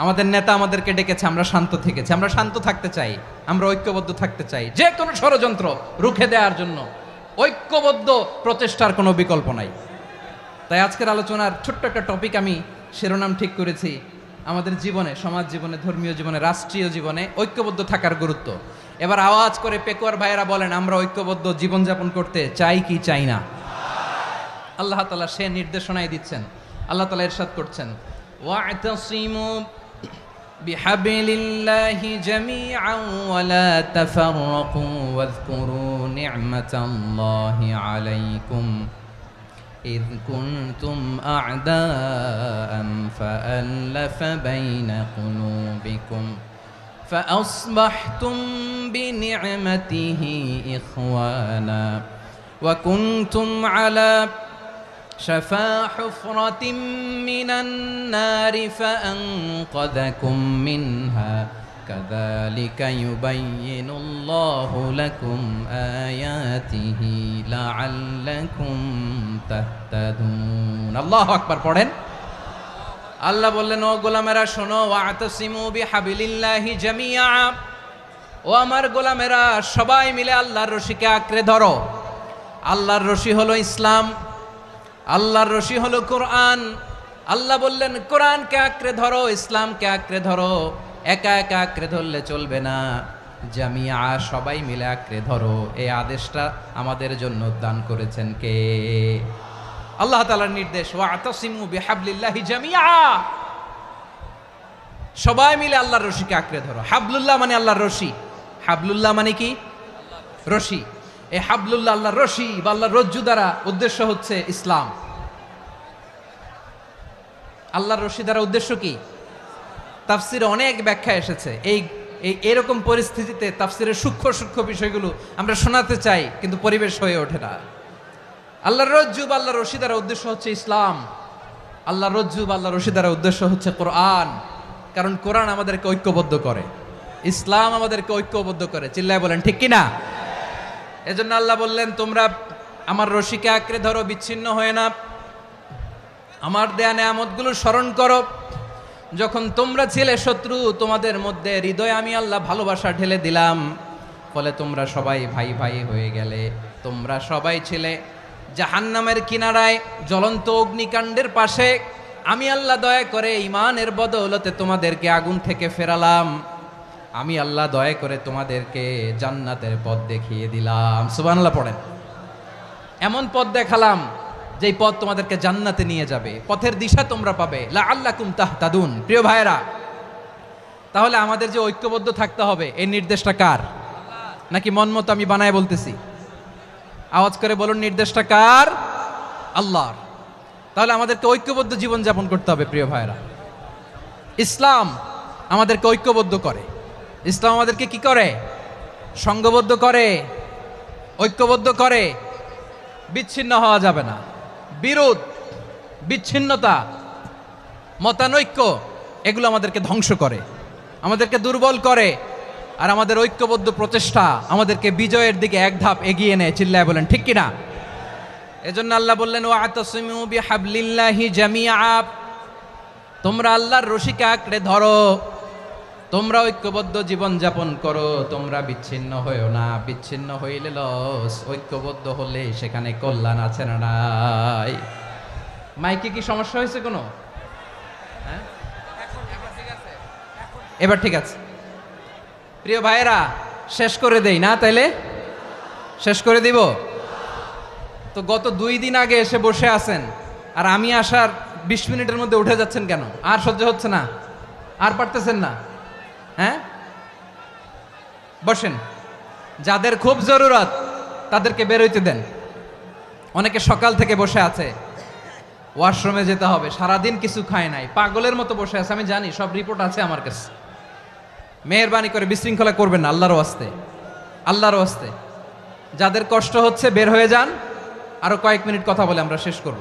আমাদের নেতা আমাদেরকে ডেকেছে, আমরা শান্ত থেকেছি। আমরা শান্ত থাকতে চাই, আমরা ঐক্যবদ্ধ থাকতে চাই। যে কোনো ষড়যন্ত্র রুখে দেওয়ার জন্য ঐক্যবদ্ধ প্রচেষ্টার কোনো বিকল্প নাই। তাই আজকের আলোচনার ছোট্ট একটা টপিক আমি শিরোনাম ঠিক করেছি, আমাদের জীবনে, সমাজ জীবনে, ধর্মীয় জীবনে, রাষ্ট্রীয় জীবনে ঐক্যবদ্ধ থাকার গুরুত্ব। এবার আওয়াজ করে পেকুয়ার ভাইয়েরা বলেন, আমরা ঐক্যবদ্ধ জীবনযাপন করতে চাই কি চাই না? আল্লাহ তাআলা সে নির্দেশনাই দিচ্ছেন। আল্লাহ তাআলা ইরশাদ করছেন, ওয়া'তাসিমু বিহাবলিল্লাহি জামিআন ওয়া লা তাফাররাকু ওয়াযকুরু নি'মাতাল্লাহি আলাইকুম إذ كنتم أعداء فألف بين قلوبكم فأصبحتم بنعمته إخوانا وكنتم على شفا حفرة من النار فأنقذكم منها كذلك يبين الله لكم آياته لعلكم تهتدون الله أكبر পড়েন। আল্লাহ বললেন, ও গোলামেরা শোনো, ওয়া'তাসিমু বিহাবলিল্লাহি জামিআ, ও আমার গোলামেরা সবাই মিলে আল্লাহর রশিকে আঁকড়ে ধরো। আল্লাহর রশি হলো ইসলাম, আল্লাহর রশি হলো কোরআন। আল্লাহ বললেন কোরআনকে আঁকড়ে ধরো, ইসলামকে আঁকড়ে ধরো। একা একা আঁকড়ে ধরলে চলবে না, জামিয়া সবাই মিলে আঁকড়ে ধরো। এই আদেশটা আমাদের জন্য দান করেছেন কে? আল্লাহ তাআলার নির্দেশ, ওয়া'তাসিমু বিহাবলিল্লাহি জামিআ, সবাই মিলে আল্লাহর রশিকে আঁকড়ে ধরো। হাবলুল্লাহ মানে আল্লাহর রশি। হাবলুল্লাহ মানে কি? রশি। এই হাবলুল্লাহ আল্লাহর রশি বা আল্লাহর রজ্জু দ্বারা উদ্দেশ্য হচ্ছে ইসলাম। আল্লাহর রশি দ্বারা উদ্দেশ্য কি? তাফসিরে অনেক ব্যাখ্যা এসেছে। এরকম পরিস্থিতিতে তাফসিরের সূক্ষ্ম সূক্ষ্ম বিষয়গুলো আমরা শোনাতে চাই, কিন্তু পরিবেশ হয়ে ওঠে না। আল্লাহর রজ্জু বা আল্লাহর রশি দ্বারা উদ্দেশ্য হচ্ছে ইসলাম। আল্লাহর রজ্জু বা আল্লাহর রশি দ্বারা উদ্দেশ্য হচ্ছে কোরআন। কারণ কোরআন আমাদেরকে ঐক্যবদ্ধ করে, ইসলাম আমাদেরকে ঐক্যবদ্ধ করে। চিল্লায় বলেন ঠিক কিনা? এজন্য আল্লাহ বললেন, তোমরা আমার রশিকে আঁকড়ে ধরো, বিচ্ছিন্ন হয়ে না। আমার দেয়া নেয়ামতগুলো স্মরণ করো। যখন তোমরা ছিলে শত্রু, তোমাদের মধ্যে হৃদয়ে আমি আল্লাহ ভালোবাসা ঢেলে দিলাম, ফলে তোমরা সবাই ভাই ভাই হয়ে গেলে। তোমরা সবাই ছিলে জাহান্নামের কিনারায়, জ্বলন্ত অগ্নিকাণ্ডের পাশে। আমি আল্লাহ দয়া করে ঈমানের বদৌলতে তোমাদেরকে আগুন থেকে ফেরালাম। আমি আল্লাহ দয়া করে তোমাদেরকে জান্নাতের পথ দেখিয়ে দিলাম। সুবহানাল্লাহ পড়েন। এমন পথ দেখালাম যেই পথ তোমাদেরকে জান্নাতে নিয়ে যাবে, পথের দিশা তোমরা পাবে। লাআল্লাকুম তাহতাদুন। প্রিয় ভাইরা, তাহলে আমাদের যে ঐক্যবদ্ধ থাকতে হবে, এই নির্দেশটা কার? নাকি মন মতো আমি বানায় বলতেছি? আওয়াজ করে বলুন, নির্দেশটা কার? আল্লাহর। তাহলে আমাদেরকে ঐক্যবদ্ধ জীবন যাপন করতে হবে। প্রিয় ভাইরা, ইসলাম আমাদেরকে ঐক্যবদ্ধ করে। ইসলাম আমাদেরকে কি করে? সংঘবদ্ধ করে, ঐক্যবদ্ধ করে। বিচ্ছিন্ন হওয়া যাবে না। বিরোধ, বিচ্ছিন্নতা, মতানৈক্য, এগুলো আমাদেরকে ধ্বংস করে, আমাদেরকে দুর্বল করে। আর আমাদের ঐক্যবদ্ধ প্রচেষ্টা আমাদেরকে বিজয়ের দিকে এক ধাপ এগিয়ে নেয়। চিল্লায় বলেন ঠিক কিনা? এজন্য আল্লাহ বললেন, ওয়া'তাসিমু বিহাবলিল্লাহি জামিআ, তোমরা আল্লাহর রশিকে আঁকড়ে ধরো, তোমরা ঐক্যবদ্ধ জীবন যাপন করো, তোমরা বিচ্ছিন্ন হইও না। বিচ্ছিন্ন হইলে লস, ঐক্যবদ্ধ হলে সেখানে কল্যাণ আছে না নাই? মাইকে কি সমস্যা হয়েছে কোনো? হ্যাঁ, এবার ঠিক আছে। প্রিয় ভাইয়েরা, শেষ করে দেই না? তাইলে শেষ করে দিব তো। গত 2 দিন আগে এসে বসে আছেন, আর আমি আসার 20 মিনিটের মধ্যে উঠে যাচ্ছেন কেন? আর সহ্য হচ্ছে না? আর পারতেছেন না? হ্যাঁ, বসেন। যাদের খুব জরুরত তাদেরকে বের হইতে দেন। অনেকে সকাল থেকে বসে আছে, ওয়াশরুমে যেতে হবে, সারাদিন কিছু খায় নাই, পাগলের মতো বসে আছে। আমি জানি, সব রিপোর্ট আছে আমার কাছে। মেহেরবানি করে বিশৃঙ্খলা করবেন না, আল্লাহর ওয়াস্তে, আল্লাহর ওয়াস্তে। যাদের কষ্ট হচ্ছে বের হয়ে যান। আরো কয়েক মিনিট কথা বলে আমরা শেষ করব।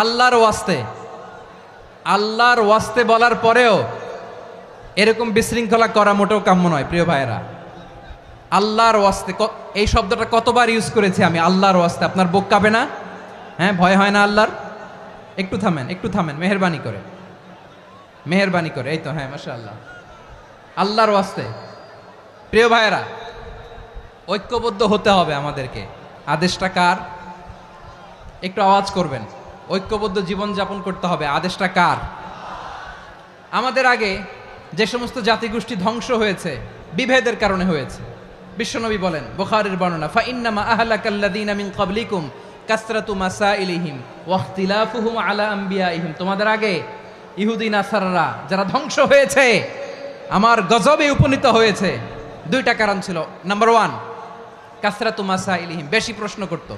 আল্লাহর ওয়াস্তে, আল্লাহর ওয়াস্তে বলার পরেও এরকম বিশৃঙ্খলা করা মোটেও কাম্য নয়। প্রিয় ভাইয়েরা, আল্লাহর ওয়াস্তে, এই শব্দটা কতবার ইউজ করেছি আমি, আল্লাহর ওয়াস্তে। আপনার বুক কাঁপে না? হ্যাঁ, ভয় হয় না আল্লাহর? একটু থামেন, একটু থামেন, মেহেরবানি করে, মেহেরবানি করে। এই তো, হ্যাঁ, মাশাআল্লাহ। আল্লাহর ওয়াস্তে। প্রিয় ভাইয়েরা, ঐক্যবদ্ধ হতে হবে আমাদেরকে। আদেশটা কার? একটু আওয়াজ করবেন। ঐক্যবদ্ধ জীবন যাপন করতে হবে। আদেশটা কার? আমাদের আগে যে সমস্ত জাতিগোষ্ঠী ধ্বংস হয়েছে, বিভেদের কারণে হয়েছে। বিশ্বনবী বলেন, বুখারীর বর্ণনা, ফা ইন্নামা আহলাকাল্লাযীনা মিন ক্বাবলিকুম কাসরাতু মাসাইলিহিম ওয়া ইখতিলাফুহুম আলা আম্বিয়াইহিম, তোমাদের আগে ইহুদি নাসারারা যারা ধ্বংস হয়েছে, আমার গজবে উপনীত হয়েছে, দুইটা কারণ ছিল। নাম্বার 1, কাসরাতু মাসাইলিহিম, বেশি প্রশ্ন করত,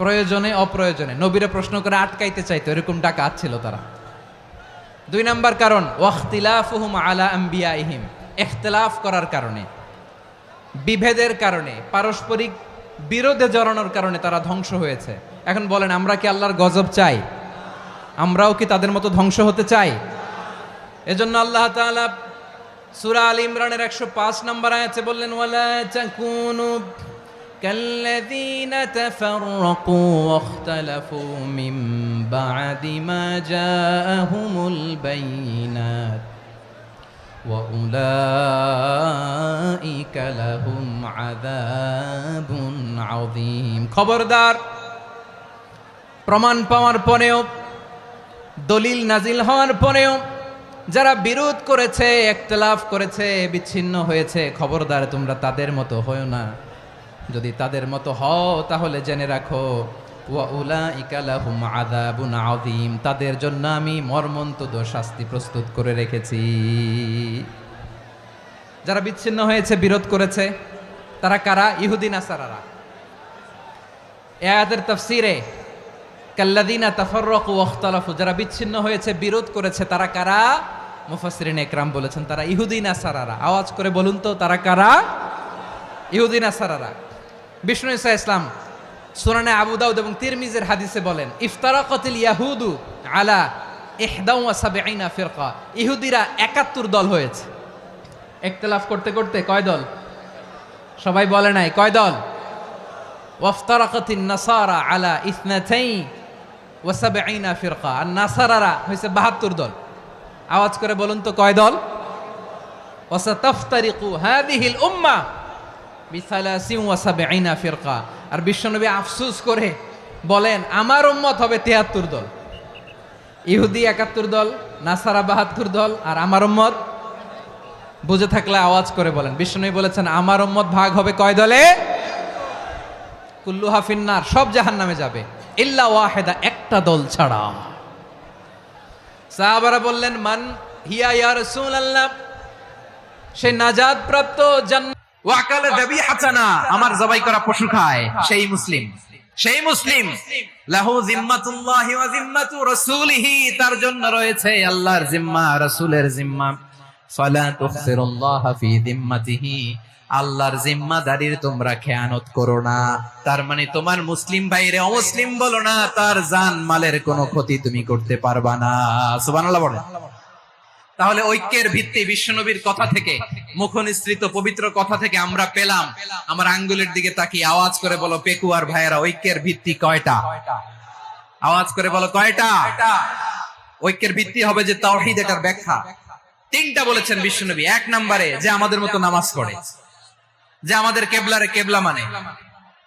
প্রয়োজনে অপ্রয়োজনে নবীরে প্রশ্ন করে আটকাইতে চাইতো, এরকম ডাকাত ছিল তারা। 2 নাম্বার কারণ ওয়া ইখতিলাফুহুম আলা আম্বিয়াইহিম, ইখতিলাফ করার কারণে, বিভেদের কারণে, পারস্পরিক বিরোধে জড়ানোর কারণে তারা ধ্বংস হয়েছে। এখন বলেন, আমরা কি আল্লাহর গজব চাই? আমরাও কি তাদের মতো ধ্বংস হতে চাই? এজন্য আল্লাহ তাআলা সূরা আল ইমরানের 105 নম্বর আয়াতে বললেন, ওয়ালা তাকুনু কাল্লাযীনা তাফাররাকু ওয়াখতালাফু মিন বা'দি মা জাআহুমুল বাইয়িনাত ওয়া উলাইকা লাহুম আযাবুন আযীম। খবরদার, প্রমাণ পাওয়ার পরেও, দলিল নাজিল হওয়ার পরেও যারা বিরোধ করেছে, ইখতিলাফ করেছে, বিচ্ছিন্ন হয়েছে, খবরদার তোমরা তাদের মতো হয়ো না। যদি তাদের মতো হও তাহলে জেনে রাখো, ওয়া উলাইকা লাহুম আযাবুন আযীম, তাদের জন্য আমি মর্মন্তুদ শাস্তি প্রস্তুত করে রেখেছি। যারা বিচ্ছিন্ন হয়েছে, বিরোধ করেছে, তারা কারা? ইহুদি নাসারারা। এই আয়াতের তাফসীরে কাল্লাযীনা তাফাররাকু ওয়াখতালাফু, যারা বিচ্ছিন্ন হয়েছে, বিরোধ করেছে, তারা কারা? মুফাসসিরিন ইকরাম বলেছেন তারা ইহুদি নাসারারা। আওয়াজ করে বলুন তো, তারা কারা? ইহুদি নাসারারা। বিষ্ণু ঈসা ইসলাম সুনানে আবু দাউদ এবং তিরমিজির হাদিসে বলেন, ইফতারাকাতিল ইয়াহুদু আলা 71 ফিরকা, ইহুদিরা 71 দল হয়েছে। ইখতিলাফ করতে করতে কয় দল? সবাই বলে নাই, কয় দল? ওয়াফতারাকাতিন নাসারা আলা 72 ফিরকা, আর নাসারারা হয়েছে 72 দল। আওয়াজ করে বলুন তো, কয় দল? ওয়াসাতাফতারিকু হাযিহিল উম্মাহ বি73 ফিরকা। আর বিশ্বনবী আফসোস করে বলেন, আমার উম্মত হবে 73 দল। ইহুদি 71 দল, নাসারা 72 দল, আর আমার উম্মত, বুঝে থাকলে আওয়াজ করে বলেন। বিশ্বনবী বলেছেন, আমার উম্মত ভাগ হবে কয় দলে? কুল্লুহা ফিন্নার, সব জাহান্নামে যাবে, ইল্লা ওয়াহিদা, একটা দল ছাড়া। সাহাবারা বললেন, মান হিয়া ইয়া রাসূলুল্লাহ, সে নাজাত প্রাপ্ত জান্নাত ওয়াকালা যাবিহাতানা, আমার জবাই করা পশু খায়, সেই মুসলিম, সেই মুসলিম। লাহু জিম্মাতুল্লাহি ওয়া জিম্মাতু রাসূলিহি, তার জন্য রয়েছে আল্লাহর জিম্মা, রাসূলের জিম্মা। ফালা তুখসিরুল্লাহা ফি জিম্মাতিহি, আল্লাহর জিম্মাদারির তোমরা খেয়ানত করো না। তার মানে তোমার মুসলিম ভাইরে অমুসলিম বলো না, তার জান মালের কোনো ক্ষতি তুমি করতে পারবা না। সুবহানাল্লাহ বলেন। তাহলে ঐক্যের ভিত্তি বিশ্বনবীর কথা থেকে, মুখনিসৃত পবিত্র কথা থেকে আমরা পেলাম। আমার আঙ্গুলের দিকে তাকিয়ে আওয়াজ করে বলো, পেকুয়ার ভাইয়েরা, ঐক্যের ভিত্তি কয়টা? আওয়াজ করে বলো, কয়টা? ঐক্যের ভিত্তি হবে যে তাওহীদ, এটার ব্যাখ্যা 3টা বলেছেন বিশ্বনবী। 1 নম্বরে, যে আমাদের মতো নামাজ পড়ে, যে আমাদের কেবলারে কেবলা মানে,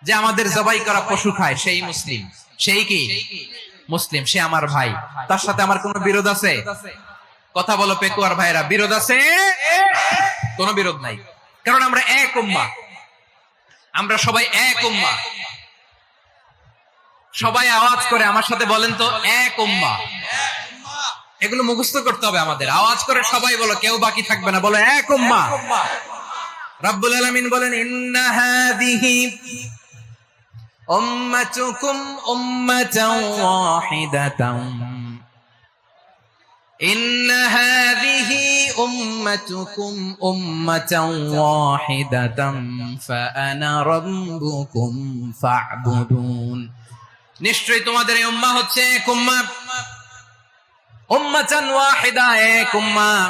যে আমাদের জবাই করা পশু খায়, সেই মুসলিম। সেই কি মুসলিম? সে আমার ভাই, তার সাথে আমার কোনো বিরোধ আছে? কথা বলো পেকুয়ার ভাইরা, বিরোধ আছে? কোনো বিরোধ নাই, কারণ আমরা এক উম্মাহ, আমরা সবাই এক উম্মাহ। সবাই আওয়াজ করে আমার সাথে বলেন তো, এক উম্মাহ। এগুলো মুখস্থ করতে হবে আমাদের। আওয়াজ করে সবাই বলো, কেউ বাকি থাকবে না, বলো এক উম্মাহ। রব্বুল আলামিন বলেন, ইন্না হাযিহি উম্মাতুকুম উম্মাতান ওয়াহিদাতান, ইন্না হাযিহি উম্মাতুকুম উম্মাতান ওয়াহিদাতান ফাআনা রাব্বুকুম ফা'বুদুন, নিশ্চয়ই তোমাদের এই উম্মাহ হচ্ছে এক উম্মাহ, উম্মাতান ওয়াহিদা, এক উম্মাহ।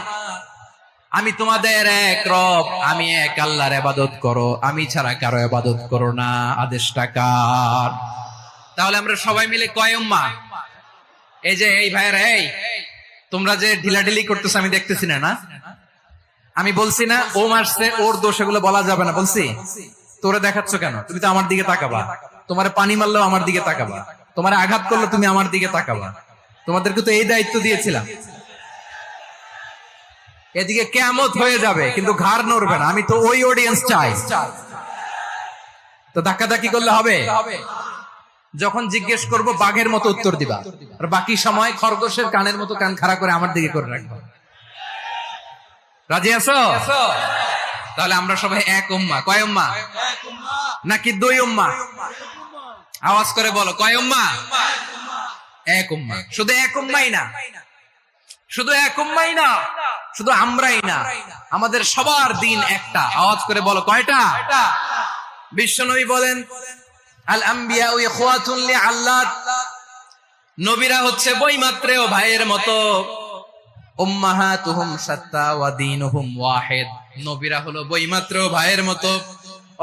আমি তোমাদের এক রব, আমি এক আল্লাহর ইবাদত করো, আমি ছাড়া কারো ইবাদত করো না। আদেশটা কার? তাহলে আমরা সবাই মিলে কয় উম্মাহ? এই যে এই ভাইরা, এই তোমরা যে ঢিলাঢিলি করতেছ আমি দেখতেছি না, না আমি বলছি না ও মারছে, ওর দোষ, এগুলো বলা যাবে না। বলছি, তোরে দেখাচ্ছ কেন? তুমি তো আমার দিকে তাকাবা। তোমার পানি মারলেও আমার দিকে তাকাবা, তোমার আঘাত করলে তুমি আমার দিকে তাকাবা। তোমাদেরকে তো এই দায়িত্ব দিয়েছিলাম। এদিকে কিয়ামত হয়ে যাবে কিন্তু ঘাড় নড়বে না, আমি তো ওই অডিয়েন্স চাই। তো ধাক্কাধাক্কি করলে হবে? যখন জিজ্ঞেস করব বাঘের মতো উত্তর দিবা, আর বাকি সময় খরগোশের কানের মতো কান খাড়া করে আমার দিকে করে রাখবা। রাজি আছো? তাহলে আমরা সবাই এক উম্মাহ। কয় উম্মাহ? নাকি দুই উম্মাহ? আওয়াজ করে বলো, কয় উম্মাহ? এক উম্মাহ। শুধু এক উম্মাই না, শুধু এক উম্মাই না, শুধু আমরাই না, আমাদের সবার দিন একটা। আওয়াজ করে বলো, কয়টা? বিশ্বনবী বলেন, আল আম্বিয়া ইখওয়াতুন লিআল্লাত, নবীরা হচ্ছে বৈমাত্রেয় ভাইয়ের মতো। উম্মাহাতুহুম শাত্তা ওয়া দীনুহুম ওয়াহিদ, নবীরা হলো বৈমাত্রেয় ভাইয়ের মতো।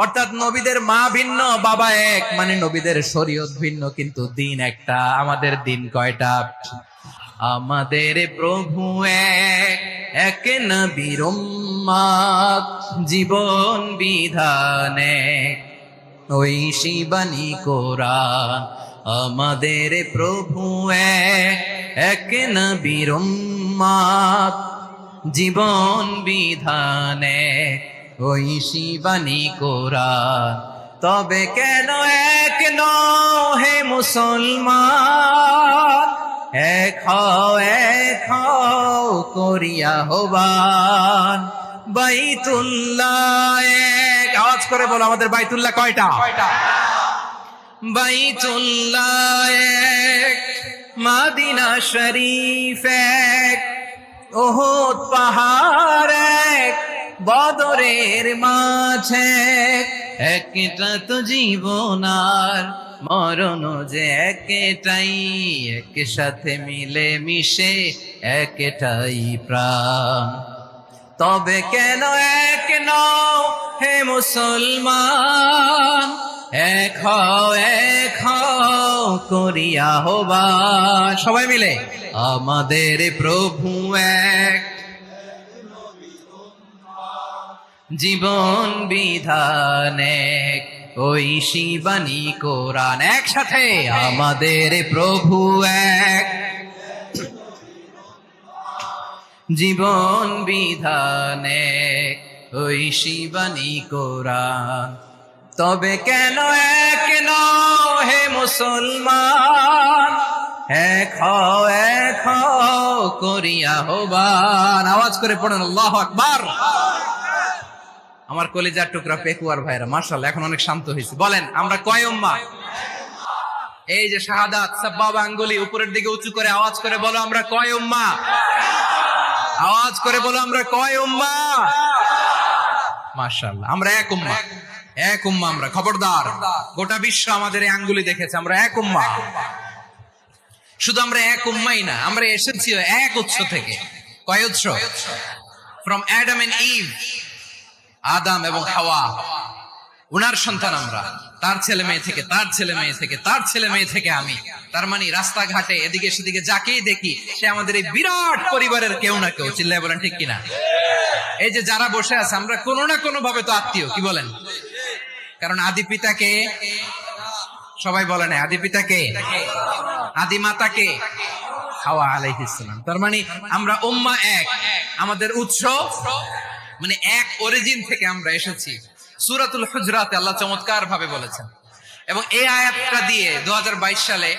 অর্থাৎ নবীদের মা ভিন্ন, বাবা এক, মানে নবীদের শরীয়ত ভিন্ন, কিন্তু দিন একটা। আমাদের দিন কয়টা? আমাদের প্রভু এক, এক নবীর উম্মত, জীবন বিধানে ওই শিবানী কোরআন। আমাদের প্রভু এক, এক নবীর উম্মত, জীবন বিধানে ওই শিবানী কোরআন। তবে কেন এক নও হে মুসলমান, এক হও করিয়া হবান। বাইতুল্লাহ এক, আওয়াজ করে বলো, আমাদের বাইতুল্লাহ কয়টা? বাইতুল্লাহ এক, মদিনা শরীফ এক, উহুদ পাহাড় এক, বদরের মাঝে একটা তো জীবন আর মরণ যে একটাই, এক সাথে মিলে মিশে একটাই প্রাণ। তবে কেন এক নও হে মুসলমান, এক হও করিয়া হবান। সবাই মিলে, আমাদের প্রভু এক, জীবন বিধানে ওই শিবানী কোরআন। একসাথে, আমাদের প্রভু এক, জীবন বিধানে ওই শিবানী কোরআন। তবে কেন এক নও হে মুসলমান, এক হও করিয়া হবান। আওয়াজ করে পড়েন আল্লাহু আকবার। আমার কলিজার টুকরা পেকুয়ার ভাইরা মাশাআল্লাহ এখন অনেক শান্ত হয়েছে। বলেন, আমরা কয় উম্মাহ? এই যে শাহাদাত সাব্বাবা আঙ্গুলি উপরের দিকে উঁচু করে আওয়াজ করে বলো, আমরা কয় উম্মাহ? আওয়াজ করে বলো, আমরা কয় উম্মাহ? মাশাআল্লাহ, আমরা এক উম্মাহ। এক উম্মাহ আমরা। খবরদার, গোটা বিশ্ব আমাদের এই আঙ্গুলি দেখেছে, আমরা এক উম্মাহ। শুধু আমরা এক উম্মাই না, আমরা এসেছি এক উৎস থেকে। কয় উৎস? ফ্রম অ্যাডাম এন্ড ইভ, আদম এবং হাওয়া, উনার সন্তান আমরা। তার ছেলে মেয়ে থেকে, তার ছেলে মেয়ে থেকে, তার ছেলে মেয়ে থেকে আমি। তার মানে রাস্তাঘাটে এদিকে সেদিকে যাকেই দেখি সে আমাদের এই বিরাট পরিবারের কেউ না কেউ। চিল্লায় বলেন ঠিক কিনা? এই যে যারা বসে আছে, আমরা কোনো না কোনো ভাবে তো আত্মীয়। কি বলেন? কারণ আদি পিতাকে সবাই বলে না, আদি পিতাকে, আদি মাতাকে হাওয়া আলাইহিস সালাম। তার মানে আমরা উম্মাহ এক, আমাদের উৎস মানে এক অরিজিন থেকে আমরা এসেছি। সূরাতুল হুজরাতে আল্লাহ চমৎকার ভাবে বলেছেন, এবং এই আয়াতটা দিয়ে 2022 সালে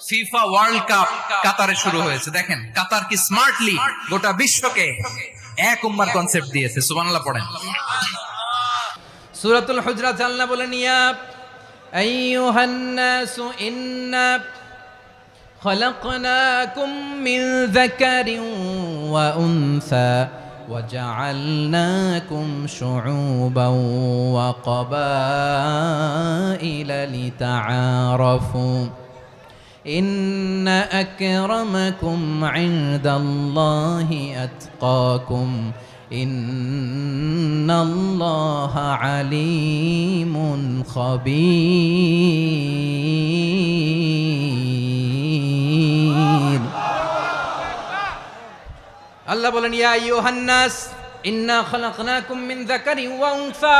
ফিফা ওয়ার্ল্ড কাপ কাতারে শুরু হয়েছে। দেখেন কাতার কি স্মার্টলি গোটা বিশ্বকে এক উম্মার কনসেপ্ট দিয়েছে। সুবহানাল্লাহ পড়েন। সূরাতুল হুজরাত আল্লাহ বলেন, ইয়া আইয়ুহান নাসু ইন্না খলাকনাকুম মিন যাকারিন ওয়া উনসা وجعلناكم شعوبا وقبائل لتعارفوا إن أكرمكم عند الله أتقاكم إن الله عليم خبير। আল্লাহ বলেন, ইয়া আইয়ুহান নাস ইন্না খলাকনাকুম মিন যাকারিন ওয়া উনসা,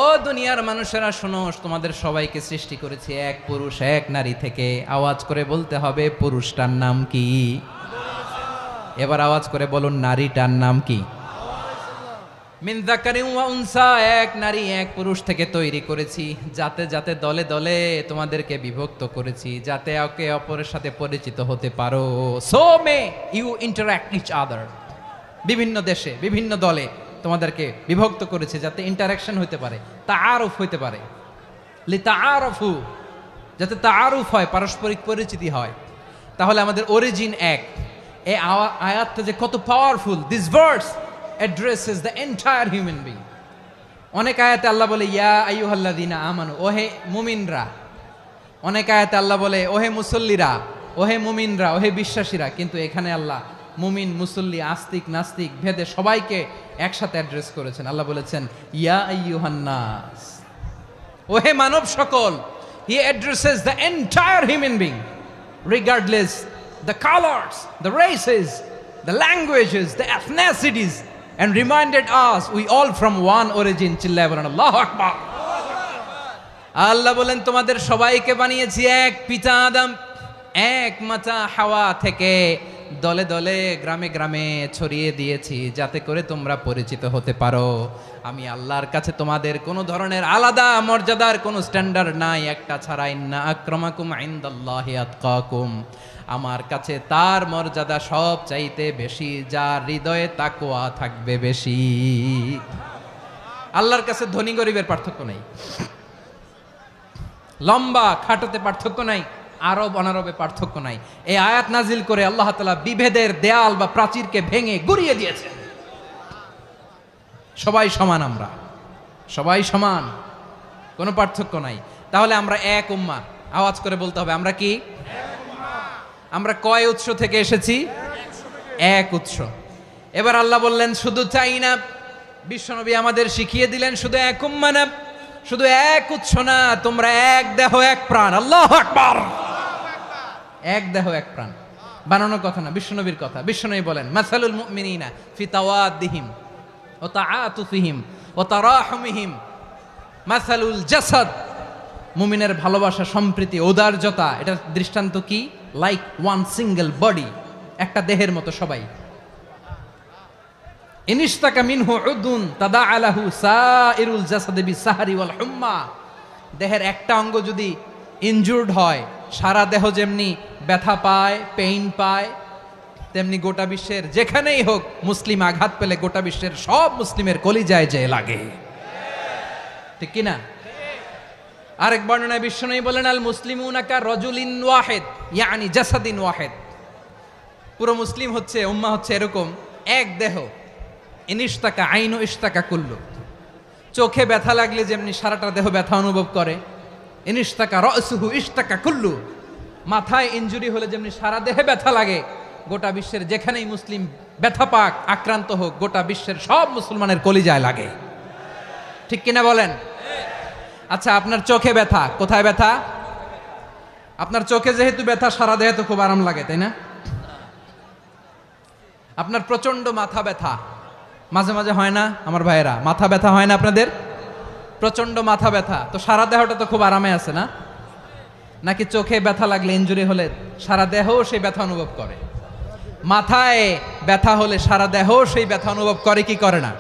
ও দুনিয়ার মানুষেরা শোনো, তোমাদের সবাইকে সৃষ্টি করেছি এক পুরুষ এক নারী থেকে। আওয়াজ করে বলতে হবে, পুরুষটার নাম কি? এবার আওয়াজ করে বলুন, নারীটার নাম কি? মিন যাকারিন ওয়া উনসা, এক নারী এক পুরুষ থেকে তৈরি করেছি, যাতে যাতে দলে দলে তোমাদেরকে বিভক্ত করেছি, যাতে একে অপরের সাথে পরিচিত হতে পারো। So may you interact each other. বিভিন্ন দেশে বিভিন্ন দলে তোমাদেরকে বিভক্ত করেছে যাতে ইন্টারাকশন হতে পারে, তাআরুফ হতে পারে। লিতাআরাফু, যাতে তাআরুফ হয়, পারস্পরিক পরিচিতি হয়। তাহলে আমাদের অরিজিন এক। এই আয়াতটা যে কত powerful! This verse addresses the entire human being. অনেক আয়াতে আল্লাহ বলে ইয়া আইয়ুহাল্লাযীনা আমানু, ওহে মুমিনরা। অনেক আয়াতে আল্লাহ বলে ওহে মুসল্লিরা, ওহে মুমিনরা, ওহে বিশ্বাসীরা। কিন্তু এখানে আল্লাহ মুমিন, মুসল্লি, আস্তিক, নাস্তিক ভেদে সবাইকে একসাথে অ্যাড্রেস করেছেন। আল্লাহ বলেছেন ইয়া আইয়ুহান নাস, ওহে মানব সকল। He addresses the entire human being, regardless the colors, the races, the languages, the ethnicities, and reminded us we all from one origin. Chilla bolen Allahu Akbar. আল্লাহ বলেন তোমাদের সবাইকে বানিয়েছি এক পিতা আদম, এক মাতা হাওয়া থেকে, দলে দলে গ্রামে গ্রামে ছড়িয়ে দিয়েছি যাতে করে তোমরা পরিচিত হতে পারো। আমি আল্লাহর কাছে তোমাদের কোনো ধরনের আলাদা মর্যাদার কোনো স্ট্যান্ডার্ড নাই, একটা ছাড়া। ইন্না আক্রামাকুম ইনদাল্লাহি আতকাকুম, আমার কাছে তার মর্যাদা সব চাইতে বেশি যার হৃদয়ে তাকওয়া থাকবে বেশি। আল্লাহর কাছে ধনী গরিবের পার্থক্য নাই, লম্বা খাটোতে পার্থক্য নাই, আরব অনারবে পার্থক্য নাই। এই আয়াত নাজিল করে আল্লাহ তাআলা বিভেদের দেয়াল বা প্রাচীরকে ভেঙে গুড়িয়ে দিয়েছেন। সবাই সমান, আমরা সবাই সমান, কোনো পার্থক্য নাই। তাহলে আমরা এক উম্মাহ। আওয়াজ করে বলতে হবে আমরা কি? আমরা কয় উৎস থেকে এসেছি? এক উৎস। এবার আল্লাহ বললেন শুধু চাই না, বিশ্বনবী আমাদের শিখিয়ে দিলেন শুধু এক উম্মাহ না, শুধু এক উৎস না, তোমরা এক দেহ এক প্রাণ। আল্লাহু আকবার। এক দেহ এক প্রাণ বানানোর কথা না, বিশ্বনবীর কথা। বিশ্বনবী বলেন মাসালুল মুমিনিনা ফি তাওয়াদ্দিহিম ওয়া তাআতুফিহিম ওয়া তারাহুমিহিম মাসালুল জাসাদ। মুমিনের ভালোবাসা, সম্প্রীতি, ঔদার্যতা, এটা দৃষ্টান্ত কি? লাইক ওয়ান সিঙ্গেল বডি, একটা দেহের মতো সবাই। ইনিশতাকা মিনহু উদুন তাদাআ লাহু সাইরুল জাসাদি বিসাহরি ওয়াল হুম্মা। দেহের একটা অঙ্গ যদি ইনজুর্ড হয়, সারা দেহ যেমনি ব্যথা পায়, পেইন পায়, তেমনি গোটা বিশ্বের যেখানেই হোক মুসলিম আঘাত পেলে গোটা বিশ্বের সব মুসলিমের কলিজায় যে লাগে, ঠিক কিনা? আরেক বর্ণনায় বিশ্বনবী বলেন আল মুসলিমুনা কা রাজুলিন ওয়াহিদ ইয়ানি জাসাদিন ওয়াহিদ। পুরো মুসলিম হচ্ছে, উম্মাহ হচ্ছে এরকম এক দেহ। ইনিশতাকা আইনু ইশতাকা কুল্লু। চোখে ব্যথা লাগলে যেমনি সারাটা দেহ ব্যথা অনুভব করে, ইনিশতাকা রাসুহু ইশতাকা কুল্লু। মাথায় ইনজুরি হলে যেমনি সারা দেহে ব্যথা লাগে, গোটা বিশ্বের যেখানেই মুসলিম ব্যথা পাক, আক্রান্ত হোক, গোটা বিশ্বের সব মুসলমানের কলিজায় লাগে, ঠিক কিনা বলেন? আচ্ছা, আপনার চোখে ব্যথা, কোথায় ব্যথা? আপনার চোখে যেহেতু ব্যথা, সারা দেহে তো খুব আরাম লাগে, তাই না? আপনার প্রচন্ড মাথা ব্যথা মাঝে মাঝে হয় না আমার ভাইয়েরা? মাথা ব্যথা হয় না আপনাদের? প্রচন্ড মাথা ব্যথা, তো সারা দেহটা তো খুব আরামে আছে না? নাকি চোখে ব্যথা লাগলে, ইনজুরি হলে সারা দেহ সেই ব্যথা অনুভব করে? মাথায় ব্যথা হলে সারা দেহ সেই ব্যথা অনুভব করে কি করে না?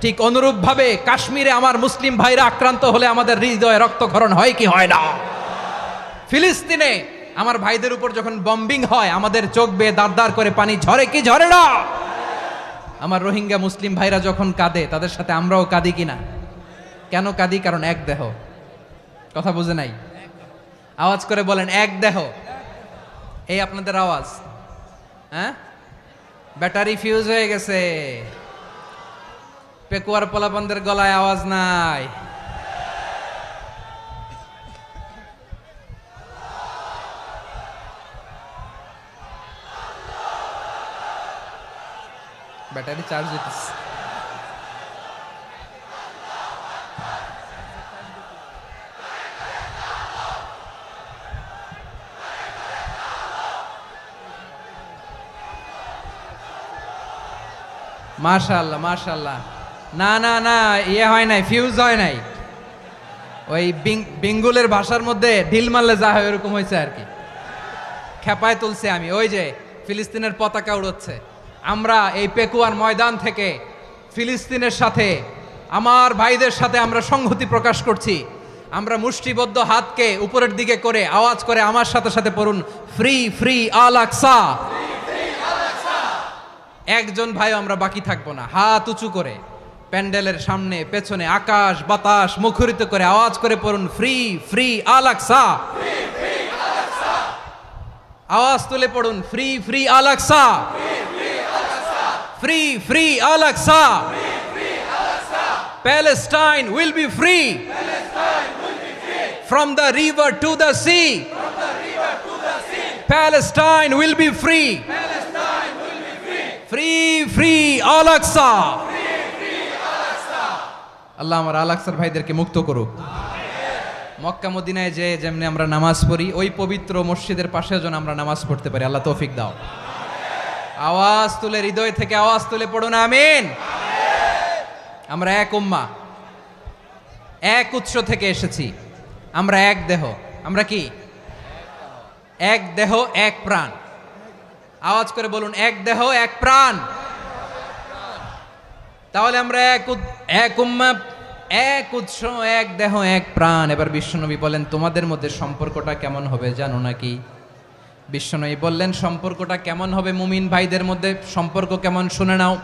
ঠিক অনুরূপ ভাবে কাশ্মীরে আমার মুসলিম ভাইরা আক্রান্ত হলে আমাদের হৃদয়ে রক্তক্ষরণ হয় কি হয় না? ফিলিস্তিনে আমার ভাইদের উপর যখন বম্বিং হয়, আমাদের চোখ বেয়ে দাঁড় দাঁড় করে পানি ঝরে কি ঝরে না? আমার রোহিঙ্গা মুসলিম ভাইরা যখন কাঁদে, তাদের সাথে আমরাও কাঁদি কিনা? কেন কাঁদি? কারণ এক দেহ। কথা বুঝে নাই? আওয়াজ করে বলেন এক দেহ। এই আপনাদের আওয়াজ, হ্যাঁ? ব্যাটারি ফিউজ হয়ে গেছে, পেকুয়ার পোলাপানদের গলায় আওয়াজ নাই। ব্যাটারি চার্জ হইতেছে। মাশাআল্লাহ মাশাআল্লাহ। না না না, ইয়ে হয় নাই, ফিউজ হয় নাই। ওই বেঙ্গলের ভাষার মধ্যে ঢিল মারলে যা হয় এরকম হয়েছে আর কি। খেপায় তুলছে আমি। ওই যে ফিলিস্তিনের পতাকা উড়োচ্ছে, আমরা এই পেকুয়ার ময়দান থেকে ফিলিস্তিনের সাথে, আমার ভাইদের সাথে আমরা সংহতি প্রকাশ করছি। আমরা মুষ্টিবদ্ধ হাতকে উপরের দিকে করে আওয়াজ করে আমার সাথে সাথে পড়ুন, ফ্রি ফ্রি আল আকসা। একজন ভাই আমরা বাকি থাকবো না। হাত উঁচু করে প্যান্ডেলের সামনে পেছনে আকাশ বাতাস মুখরিত করে আওয়াজ করে পড়ুন, ফ্রি ফ্রি আল আকসা। আওয়াজ তুলে পড়ুন, free free Al Aqsa, free free Al Aqsa. Palestine will be free from the river to the sea. Palestine will be free. Free free Al Aqsa. আল্লাহ আমার আল আকসার ভাইদেরকে মুক্ত করুক। মক্কা মদিনায় যে যেমনি আমরা নামাজ পড়ি, ওই পবিত্র মসজিদের পাশে যেন আমরা নামাজ পড়তে পারি। আল্লাহ তৌফিক দাও। আওয়াজ তুলে, হৃদয় থেকে আওয়াজ তুলে পড়ুন আমিন। আমরা এক উম্মা, এক উৎস থেকে এসেছি। আমরা এক দেহ। আমরা কি? এক দেহ এক প্রাণ। আওয়াজ করে বলুন, এক দেহ এক প্রাণ। তাহলে আমরা এক উম্মা, এক উৎস, এক দেহ এক প্রাণ। এবার বিশ্বনবী বলেন, তোমাদের মধ্যে সম্পর্কটা কেমন হবে জানো নাকি? বিশ্বনবী বললেন, সম্পর্কটা কেমন হবে মুমিন ভাইদের মধ্যে? সম্পর্ক কেমন শুনে নাও।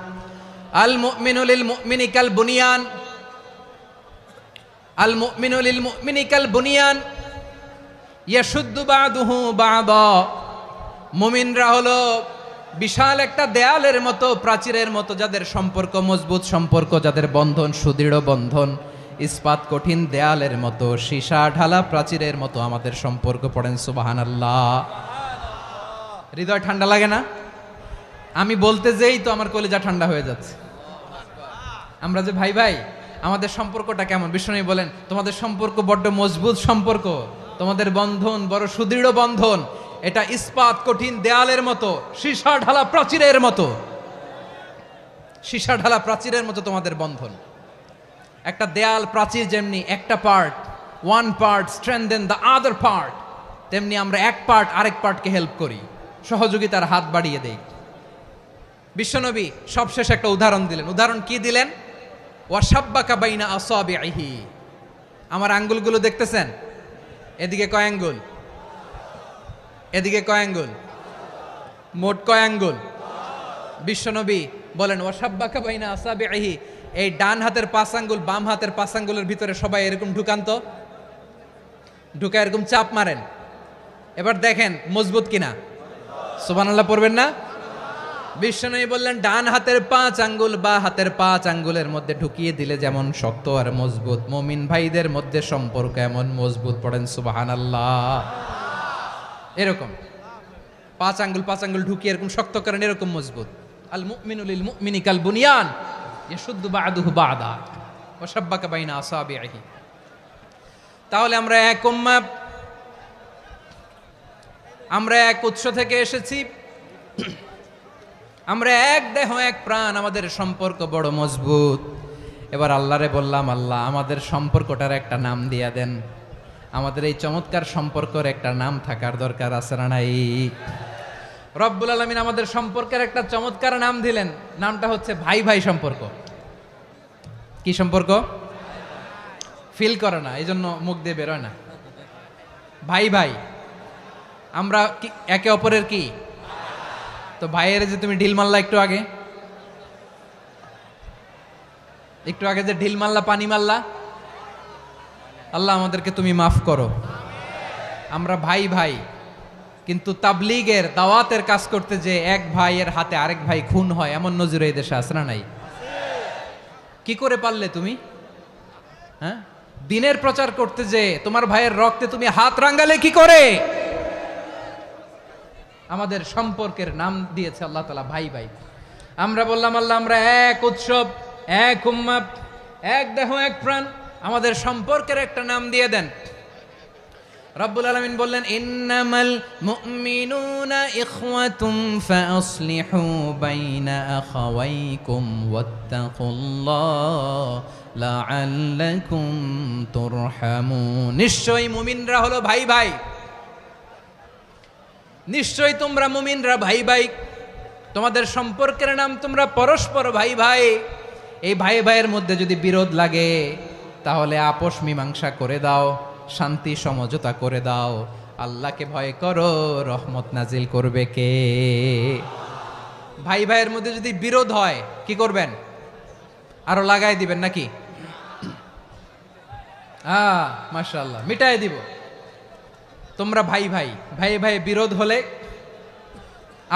আল মুমিনু লিল মুমিনি কাল বুনিয়ান, আল মুমিনু লিল মুমিনি কাল বুনিয়ান ইয়াশুদ্দু বাদুহু বাদা। মুমিনরা হলো বিশাল একটা দেয়ালের মতো, প্রাচীরের মতো, যাদের সম্পর্ক মজবুত সম্পর্ক, যাদের বন্ধন সুদৃঢ় বন্ধন, ইস্পাত কঠিন দেয়ালের মতো, সীসা ঢালা প্রাচীরের মতো আমাদের সম্পর্ক। পড়েন সুবহানাল্লাহ। হৃদয় ঠান্ডা লাগে না? আমি বলতে যেই তো আমার কলিজা ঠান্ডা হয়ে যাচ্ছে। আমরা যে ভাই ভাই, আমাদের সম্পর্কটা কেমন? বিষ্ণু বলেন, তোমাদের সম্পর্ক বড্ড মজবুত সম্পর্ক, তোমাদের বন্ধন বড় সুদৃঢ় বন্ধন, এটা ইস্পাত কঠিন দেয়ালের মতো, সীসা ঢালা প্রাচীরের মতো, সীসা ঢালা প্রাচীরের মতো তোমাদের বন্ধন। একটা দেয়াল প্রাচীর যেমনি একটা part, one part strengthen the other part, তেমনি আমরা এক পার্ট আরেক পার্টকে হেল্প করি, সহযোগিতার হাত বাড়িয়ে দেই। বিশ্বনবী সবশেষ একটা উদাহরণ দিলেন। উদাহরণ কি দিলেন? ওয়াসাব্বাকা বাইনা আসাবিহি। আমার আঙ্গুলগুলো দেখতেছেন? এদিকে কয় আঙ্গুল, এদিকে কয় আঙ্গুল, মোট কয় আঙ্গুল? বিশ্বনবী বলেন, ওয়াসাব্বাকা বাইনা আসাবিহি। এই ডান হাতের 5 আঙ্গুল বাম হাতের 5 আঙ্গুলের ভিতরে সবাই এরকম ঢুকান তো, ঢুকা এরকম চাপ মারেন। এবার দেখেন মজবুত কিনা। সুবহানাল্লাহ পড়বেন না? বিশ্বনবী বললেন, ডান হাতের 5 আঙ্গুল বা হাতের 5 আঙ্গুলের মধ্যে ঢুকিয়ে দিলে যেমন শক্ত আর মজবুত, মুমিন ভাইদের মধ্যে সম্পর্ক এমন মজবুত। পড়েন সুবহানাল্লাহ। এরকম 5 আঙ্গুল ঢুকিয়ে এরকম শক্ত করেন, এরকম মজবুত। আল মুমিনু লিল মুমিনি কাল বুনিয়ান ইয়াশুদ্দু বাদুহু বাদা ওয়া শাব্বাকা বাইনা আসাবিহি। তাহলে আমরা এক উম্মাহ, আমরা এক উৎস থেকে এসেছি, আমরা এক দেহ এক প্রাণ, আমাদের সম্পর্ক বড় মজবুত। এবার আল্লাহরে বললাম, আল্লাহ আমাদের সম্পর্কটার একটা নাম দিয়া দেন। আমাদের এই চমৎকার সম্পর্কের একটা নাম থাকার দরকার আছে না নাই? রব্বুল আলামিন আমাদের সম্পর্কের একটা চমৎকার নাম দিলেন। নামটা হচ্ছে ভাই ভাই সম্পর্ক। কি সম্পর্ক? ফিল করে না, এই জন্য মুখ দিয়ে বেরোয় না। ভাই ভাই, আমরা একে অপরের কি? তো ভাইয়ের যে তুমি ঢিল মারলা একটু আগে, যে ঢিল মারলা, পানি মারলা, আল্লাহ আমাদেরকে তুমি মাফ করো। আমরা ভাই ভাই, কিন্তু তাবলীগের দাওয়াতের কাজ করতে যে এক ভাইয়ের হাতে আরেক ভাই খুন হয়, এমন নজির এই দেশে আছে না নাই? কি করে পারলে তুমি? হ্যাঁ, দিনের প্রচার করতে যে তোমার ভাইয়ের রক্তে তুমি হাত রাঙ্গালে কি করে? আমাদের সম্পর্কের নাম দিয়েছে আল্লাহ তাআলা ভাই ভাই। আমরা বললাম, আল্লাহ আমরা এক উৎসব, এক উম্মাহ, এক দেহ এক প্রাণ, আমাদের সম্পর্কের একটা নাম দিয়ে দেন। রব্বুল আলামিন বললেন, ইন্নামাল মুমিনুনা ইখওয়াতুম ফাসলিহু বাইনা আখাওয়াইকুম ওয়াত্তাকুল্লাহ লাআল্লাকুম তুরহামুন। নিশ্চয়ই মুমিনরা হলো ভাই ভাই, নিশ্চয়ই তোমরা মুমিনরা ভাই ভাই, তোমাদের সম্পর্কের নাম তোমরা পরস্পর ভাই ভাই। এই ভাই ভাইয়ের মধ্যে যদি বিরোধ লাগে তাহলে আপোষ মীমাংসা করে দাও, শান্তি সমঝোতা করে দাও। আল্লাহকে ভয় করো, রহমত নাজিল করবে কে? ভাই ভাইয়ের মধ্যে যদি বিরোধ হয় কি করবেন? আরো লাগাই দিবেন নাকি? মাশাআল্লাহ, মিটাই দিব। তোমরা ভাই ভাই ভাই ভাই বিরোধ হলে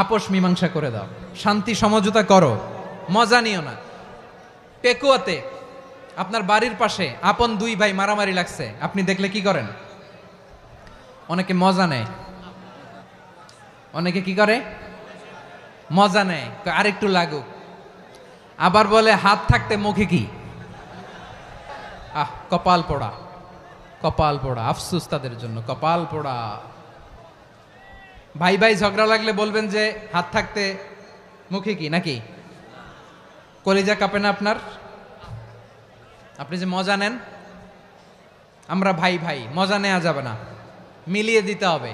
আপোষ মীমাংসা করে দাও, শান্তি সমঝোতা করো, মজা নিও না। পেকুয়াতে আপনার বাড়ির পাশে আপন দুই ভাই মারামারি লাগছে, আপনি দেখলে কি করেন? অনেকে মজা নেয়। অনেকে কি করে? মজা নেয়, আরেকটু লাগুক। আবার বলে হাত থাকতে মুখে কি? কপাল পোড়া, কপাল পোড়া, আফসুস তাদের জন্য, কপাল পোড়া। ভাই ভাই ঝগড়া লাগলে বলবেন যে হাত থাকতে মুখে কি, নাকি? কলিজা কাঁপে না আপনার? আপনি যে মজা নেন। আমরা ভাই ভাই, মজা নেওয়া যাবে না, মিলিয়ে দিতে হবে।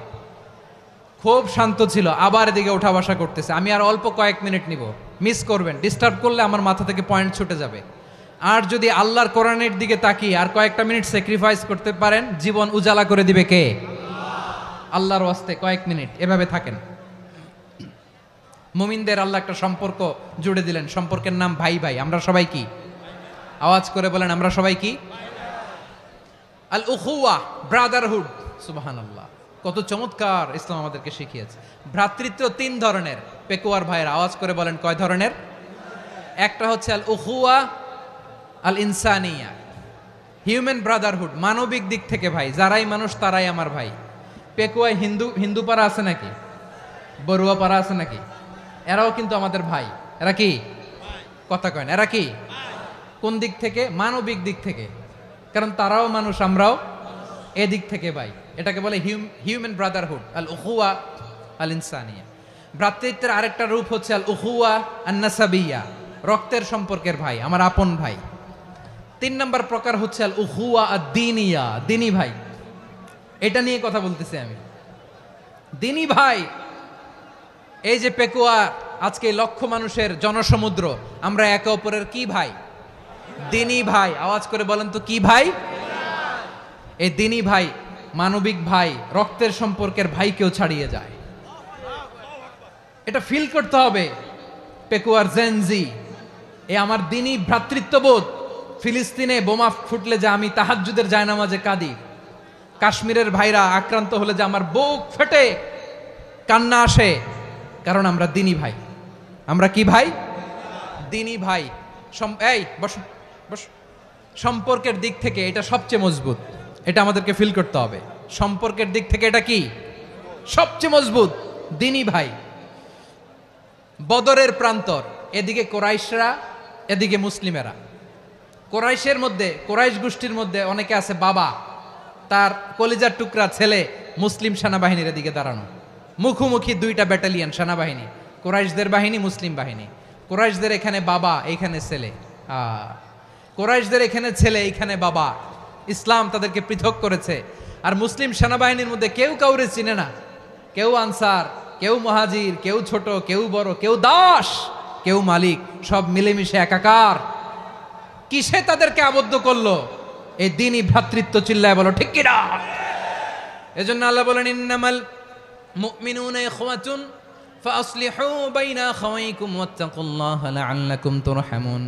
খুব শান্ত ছিল, আবার এদিকে ওঠা বসা করতেছে। আমি আর অল্প কয়েক মিনিট নিব, মিস করবেন। ডিস্টার্ব করলে আমার মাথা থেকে পয়েন্ট ছুটে যাবে। আর যদি আল্লাহর কোরআনের দিকে তাকিয়ে আর কয়েকটা মিনিট স্যাক্রিফাইস করতে পারেন, জীবন উজালা করে দিবে কে? আল্লাহর ওয়াস্তে কয়েক মিনিট এভাবে থাকেন। মুমিনদের আল্লাহ একটা সম্পর্ক জুড়ে দিলেন, সম্পর্কের নাম ভাই ভাই। আমরা সবাই কি? আওয়াজ করে বলেন, আমরা সবাই কি? আল উখুয়া, ব্রাদারহুড। সুবহানাল্লাহ, কত চমৎকার ইসলাম আমাদেরকে শিখিয়েছে। ভ্রাতৃত্ব তিন ধরনের। পেকুয়ার ভাইয়ের আওয়াজ করে বলেন, কয় ধরনের? একটা হচ্ছে আল উখুয়া আল ইনসানিয়া, হিউম্যান ব্রাদারহুড, মানবিক দিক থেকে ভাই, যারাই মানুষ তারাই আমার ভাই। পেকুয়ায় হিন্দু পাড়া আছে নাকি? বড়ুয়া পাড়া আছে নাকি? এরাও কিন্তু আমাদের ভাই। এরা কি? কথা কয় না, এরা কি? কোন দিক থেকে? মানবিক দিক থেকে। কারণ তারাও মানুষ, আমরাও এদিক থেকে ভাই। এটাকে বলে হিউম্যান ব্রাদারহুড, আল উখুয়া আল ইনসানিয়া। ভ্রাতৃত্বের আরেকটা রূপ হচ্ছে আল উখুয়া আন নাসাবিয়া, রক্তের সম্পর্কের ভাই, আমার আপন ভাই। তিন নম্বর প্রকার হচ্ছে আল উখুয়া আদ দ্বীনিয়া, দ্বীনি ভাই। এটা নিয়ে কথা বলতেছি আমি। দ্বীনি ভাই, এই যে পেকুয়া, আজকে লক্ষ মানুষের জনসমুদ্র, আমরা একে অপরের কি ভাই? দ্বীনি ভাই। আওয়াজ করে বলেন তো, কি ভাই? এই দ্বীনি ভাই, মানবিক ভাই, রক্তের সম্পর্কের ভাইকেও ছাড়িয়ে যায়। এটা ফিল করতে হবে। পেকুয়ার জেনজি, এ আমার দ্বীনি ভ্রাতৃত্ববোধ। ফিলিস্তিনে বোমা ফুটলে যে আমি তাহাজ্জুদের জায়নামাজে কাঁদি, কাশ্মীরের ভাইরা আক্রান্ত হলে যে আমার বুক ফেটে কান্না আসে, কারণ আমরা দ্বীনি ভাই। আমরা কি ভাই? দ্বীনি ভাই। এই বস বস। সম্পর্কের দিক থেকে এটা সবচেয়ে মজবুত। এটা আমাদেরকে ফিল করতে হবে। সম্পর্কের দিক থেকে এটা কি? সবচেয়ে মজবুত, দ্বীনি ভাই। বদরের প্রান্তর, এদিকে কোরাইশরা, এদিকে মুসলিমেরা। কোরাইশের মধ্যে, কোরাইশ গোষ্ঠীর মধ্যে অনেকে আছে বাবা, তার কলিজার টুকরা ছেলে মুসলিম সেনাবাহিনীর এদিকে দাঁড়ানো, মুখোমুখি দুইটা ব্যাটালিয়ন সেনাবাহিনী, কোরাইশদের বাহিনী, মুসলিম বাহিনী। কোরাইশদের এখানে বাবা, এইখানে ছেলে। কোরাইশদের এখানে ছেলে, এইখানে বাবা। ইসলাম তাদেরকে পৃথক করেছে। আর মুসলিম সেনাবাহিনীর মধ্যে কেউ কাউরে চিনে না। কেউ আনসার, কেউ মুহাজির, কেউ ছোট, কেউ বড়, কেউ দাস, কেউ মালিক, সব মিলেমিশে একাকার। কিসে তাদেরকে আবদ্ধ করলো? এই দ্বীনি ভ্রাতৃত্ব। চিল্লায় বলো ঠিক কিনা? এজন্য আল্লাহ বলেন, ইন্নামাল মুমিনুনা ইখওয়াতুন ফাসলিহু বাইনা আখাওয়াইকুম ওয়াত্তাকুল্লাহা লাআল্লাকুম তুরহামুন।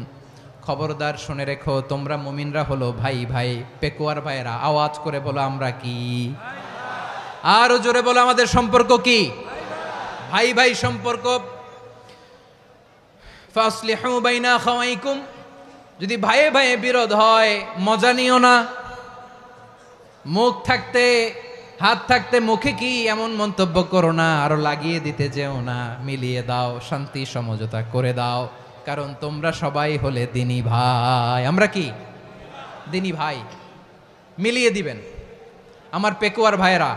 খবরদার শুনে রেখো, তোমরা মুমিনরা হলো ভাই ভাই। পেকুয়ার ভাইরা আওয়াজ করে বলো, আমরা কি? আরো জোরে বলো, আমাদের সম্পর্ক কি? ভাই ভাই সম্পর্ক। ফাসলিহু বাইনা আখাওয়াইকুম, যদি ভাইয়ে ভাইয়ে বিরোধ হয় মজা নিও না। মুখ থাকতে, হাত থাকতে মুখে কি এমন মন্তব্য করো না, আরো লাগিয়ে দিতে যেও না। মিলিয়ে দাও, শান্তি সমঝোতা করে দাও, কারণ তোমরা সবাই হলে দ্বীনি ভাই। আমরা কি? দ্বীনি ভাই। মিলিয়ে দিবেন। আমার পেকুয়ার ভাইয়েরা,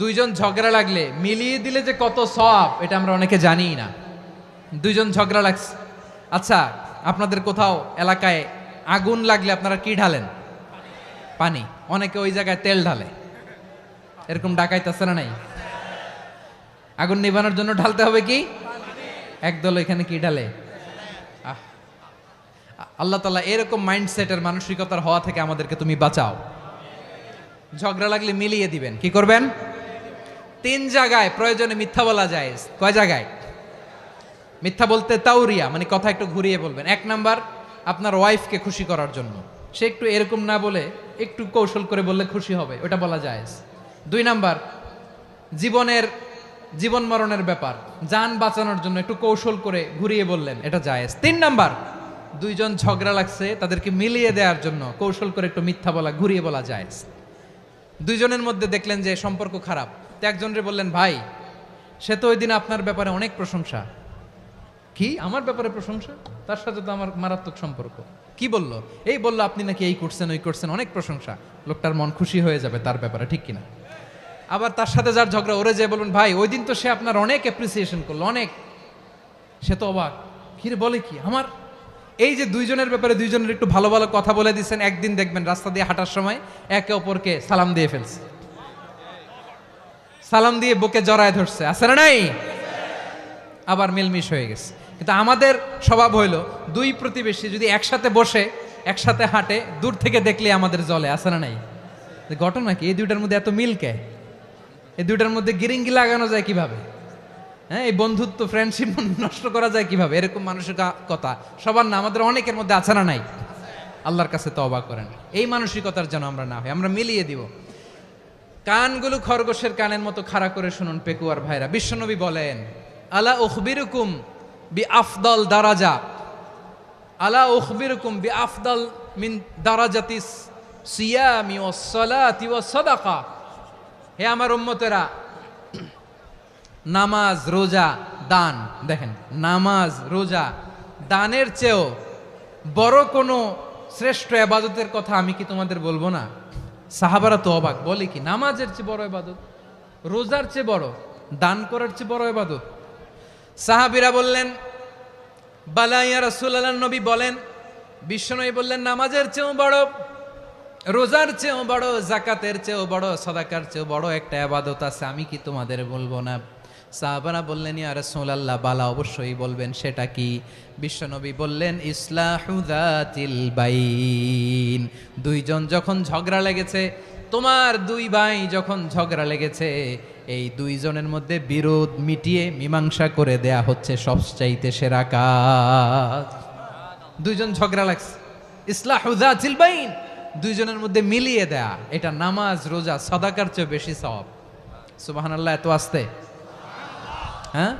দুইজন ঝগড়া লাগলে মিলিয়ে দিলে যে কত সওয়াব, এটা আমরা অনেকে জানিই না। দুইজন ঝগড়া লাগছে, আচ্ছা আপনাদের কোথাও এলাকায় আগুন লাগলে আপনারা কি ঢালেন? পানি। অনেকে ওই জায়গায় তেল ঢালে। এরকম ডাকাইতেছে না নাই? আগুন নিভানোর জন্য ঢালতে হবে কি? একদল এখানে কি ঢালে? আল্লাহ তাআলা এরকম মাইন্ডসেটের মানসিকতার হওয়া থেকে আমাদেরকে তুমি বাঁচাও। ঝগড়া লাগলে মিলিয়ে দিবেন, কি করবেন? 3 জায়গায় প্রয়োজনে মিথ্যা বলা যায়। কয় জায়গায় মিথ্যা বলতে? তাওরিয়া, মানে কথা একটু ঘুরিয়ে বলবেন। 1 নাম্বার, আপনার ওয়াইফকে খুশি করার জন্য, সে একটু এরকম না বলে একটু কৌশল করে বললে খুশি হবে, ওটা বলা যায়। 2 নাম্বার, জীবন মরণের ব্যাপার, জান বাঁচানোর জন্য একটু কৌশল করে ঘুরিয়ে বললেন, এটা জায়েজ। 3 নাম্বার, 2 জন ঝগড়া লাগছে তাদেরকে মিলিয়ে দেওয়ার জন্য কৌশল করে একটু মিথ্যা বলা, ঘুরিয়ে বলা জায়েজ। 2 জনের মধ্যে দেখলেন যে সম্পর্ক খারাপ, তো একজনরে বললেন, ভাই সে তো ওই দিন আপনার ব্যাপারে অনেক প্রশংসা। কি আমার ব্যাপারে প্রশংসা? তার সাথে তো আমার মারাত্মক সম্পর্ক। কি বললো? এই বললো আপনি নাকি এই করছেন ওই করছেন, অনেক প্রশংসা। লোকটার মন খুশি হয়ে যাবে তার ব্যাপারে, ঠিক কিনা? আবার তার সাথে যার ঝগড়া, ওরে যে বলুন, ভাই ওই দিন তো সে আপনার অনেক অ্যাপ্রিসিয়েশন করলো, অনেক। সে তো অবাক, কি রে বলে কি আমার? এই যে 2 জনের ব্যাপারে 2 জনের একটু ভালো ভালো কথা বলে দিচ্ছেন, একদিন দেখবেন রাস্তা দিয়ে হাঁটার সময় একে অপরকে সালাম দিয়ে ফেলছে, সালাম দিয়ে বুকে জড়ায় ধরছে, আছে না নাই? আবার মিলমিশ হয়ে গেছে। কিন্তু আমাদের স্বভাব হইলো 2 প্রতিবেশী যদি একসাথে বসে একসাথে হাঁটে, দূর থেকে দেখলে আমাদের জলে, আছে না নাই? ঘটনা কি? এই 2টার মধ্যে এত মিল কে? এই 2টার মধ্যে গিরিঙ্গি লাগানো যায় কিভাবে? হ্যাঁ, এই বন্ধুত্ব ফ্রেন্ডশিপ নষ্ট করা যায় কিভাবে? এরকম মানসিকতা সবার না, আমাদের অনেকের মধ্যে আছে না নাই? আল্লাহর কাছে তওবা করেন, এই মানসিকতার যেন আমরা না হই, আমরা মিলিয়ে দিব। কানগুলো খরগোশের কানের মতো খাড়া করে শুনুন পেকুয়ার ভাইরা। বিশ্বনবী বলেন, আলা উখবিরুকুম বি আফদল দারাজা, আলা উখবিরুকুম বি আফদল মিন দারাজাতিস সিয়ামি ওয়াস সালাতি ওয়াস সাদাকা। হে আমার উম্মতেরা, নামাজ, রোজা, দান, দেখেন নামাজ, রোজা, দানের চেয়েও বড় কোনো শ্রেষ্ঠ ইবাদতের কথা আমি কি তোমাদের বলবো না? সাহাবারা তো অবাক, বলে কি নামাজের চেয়ে বড় ইবাদত, রোজার চেয়ে বড়, দান করার চেয়ে বড় ইবাদত? সাহাবীরা বললেন, বালা ইয়া রাসূলুল্লাহ। নবী বলেন, বিশ্বনবী বললেন, নামাজের চেয়েও বড়, রোজার চেয়েও বড়, যাকাতের চেয়েও বড়, সাদাকার চেয়েও বড় একটা ইবাদত আছে, আমি কি তোমাদের বলবো না? সাহাবারা বললেন, ইয়া রাসূলুল্লাহ, বালা অবশ্যই বলবেন, সেটা কি? বিশ্বনবী বললেন, ইসলাহু যাতিল বাইন। 2 জন যখন ঝগড়া লেগেছে, তোমার 2 ভাই যখন ঝগড়া লেগেছে, এই 2 জনের মধ্যে বিরোধ মিটিয়ে মীমাংসা করে দেয়া হচ্ছে সবচাইতে সেরা কাজ। 2 জন ঝগড়া লাগছে, ইসলাহু যাতিল বাইন, 2 জনের মধ্যে মিলিয়ে দেয়া, এটা নামাজ, রোজা, সাদাকার চেয়ে বেশি সওয়াব। সুবহানাল্লাহ, এত আস্তে? হ্যাঁ,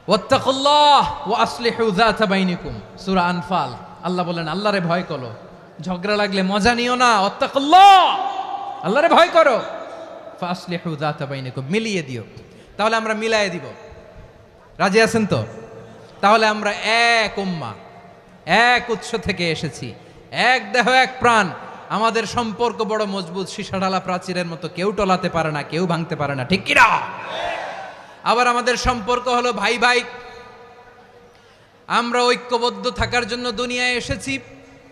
ওয়াত্তাকুল্লাহ ওয়া আসলিহু যাতা বাইনিকুম, সূরা আনফাল। আল্লাহ বলেন, আল্লাহরে ভয় করো, ঝগড়া লাগলে মজা নিও না, ওয়াত্তাকুল্লাহ, আল্লাহরে ভয় করো, ফাসলিহু যাতা বাইনিকুম, মিলিয়ে দিও। তাহলে আমরা মিলায়ে দিব, রাজি আছেন তো? তাহলে আমরা এক উম্মাহ, এক উৎস থেকে এসেছি, এক দেহ এক প্রাণ, আমাদের সম্পর্ক বড় মজবুত, সীসাঢালা প্রাচীরের মতো, কেউ টলাতে পারে না, কেউ ভাঙতে পারে না, ঠিক কিনা? আবার আমাদের সম্পর্ক হলো ভাই ভাই, আমরা ঐক্যবদ্ধ থাকার জন্য দুনিয়ায় এসেছি।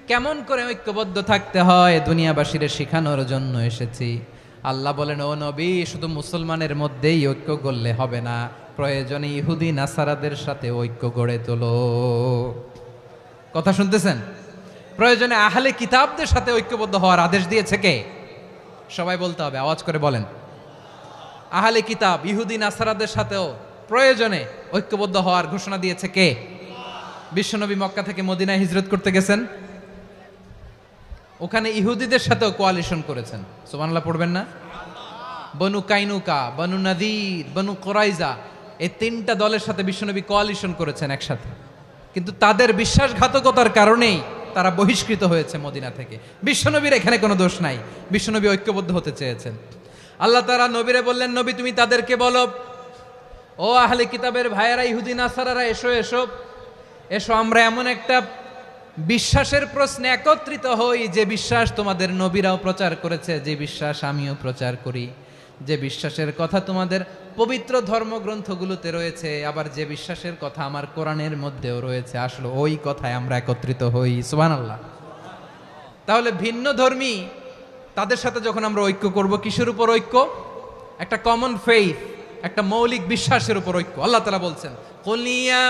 কেমন করে ঐক্যবদ্ধ থাকতে হয় দুনিয়াবাসীর শেখানোর জন্য এসেছি। আল্লাহ বলেন, ও নবী, শুধু মুসলমানের মধ্যেই ঐক্য গড়লে হবে না, প্রয়োজনে ইহুদি নাসারাদের সাথে ঐক্য গড়ে তোলো। কথা শুনতেছেন? প্রয়োজনে আহলে কিতাবদের সাথে ঐক্যবদ্ধ হওয়ার আদেশ দিয়েছে কে? সবাই বলতে হবে, আওয়াজ করে বলেন। আহলে কিতাব ইহুদি নাসারাদের সাথেও প্রয়োজনে ঐক্যবদ্ধ হওয়ার ঘোষণা দিয়েছে কে? বিশ্বনবী মক্কা থেকে মদিনায় হিজরত করতে গেছেন, ওখানে ইহুদিদের সাথেও কোয়ালিশন করেছেন। সুবহানাল্লাহ পড়বেন না? বনু কাইনুকা, বনু নাদির, বনু কুরাইজা, এই 3টা দলের সাথে বিশ্বনবী কোয়ালিশন করেছেন একসাথে, কিন্তু তাদের বিশ্বাসঘাতকতার কারণেই তারা বহিষ্কৃত হয়েছে মদিনা থেকে। বিশ্বনবীর এখানে কোনো দোষ নাই, বিশ্বনবী ঐক্যবদ্ধ হতে চেয়েছেন। আল্লাহ তাআলা নবীরে বললেন, নবী তুমি তাদেরকে বলো, ও আহলে কিতাবের ভাইয়েরা, ইহুদি নাসারারা, এসো এসো এসো, আমরা এমন একটা বিশ্বাসের প্রশ্নে একত্রিত হই, যে বিশ্বাস তোমাদের নবীরাও প্রচার করেছে, যে বিশ্বাস আমিও প্রচার করি, যে বিশ্বাসের কথা তোমাদের পবিত্র ধর্মগ্রন্থগুলোতে রয়েছে, আবার যে বিশ্বাসের কথা আমার কোরআনের মধ্যেও রয়েছে, আসলে ওই কথায় আমরা একত্রিত হই। সুবহানাল্লাহ। তাহলে ভিন্ন ধর্মী তাদের সাথে যখন আমরা ঐক্য করব, কিসের উপর ঐক্য? একটা কমন ফেইথ, একটা মৌলিক বিশ্বাসের উপর ঐক্য। আল্লাহ তাআলা বলছেন, কুল ইয়া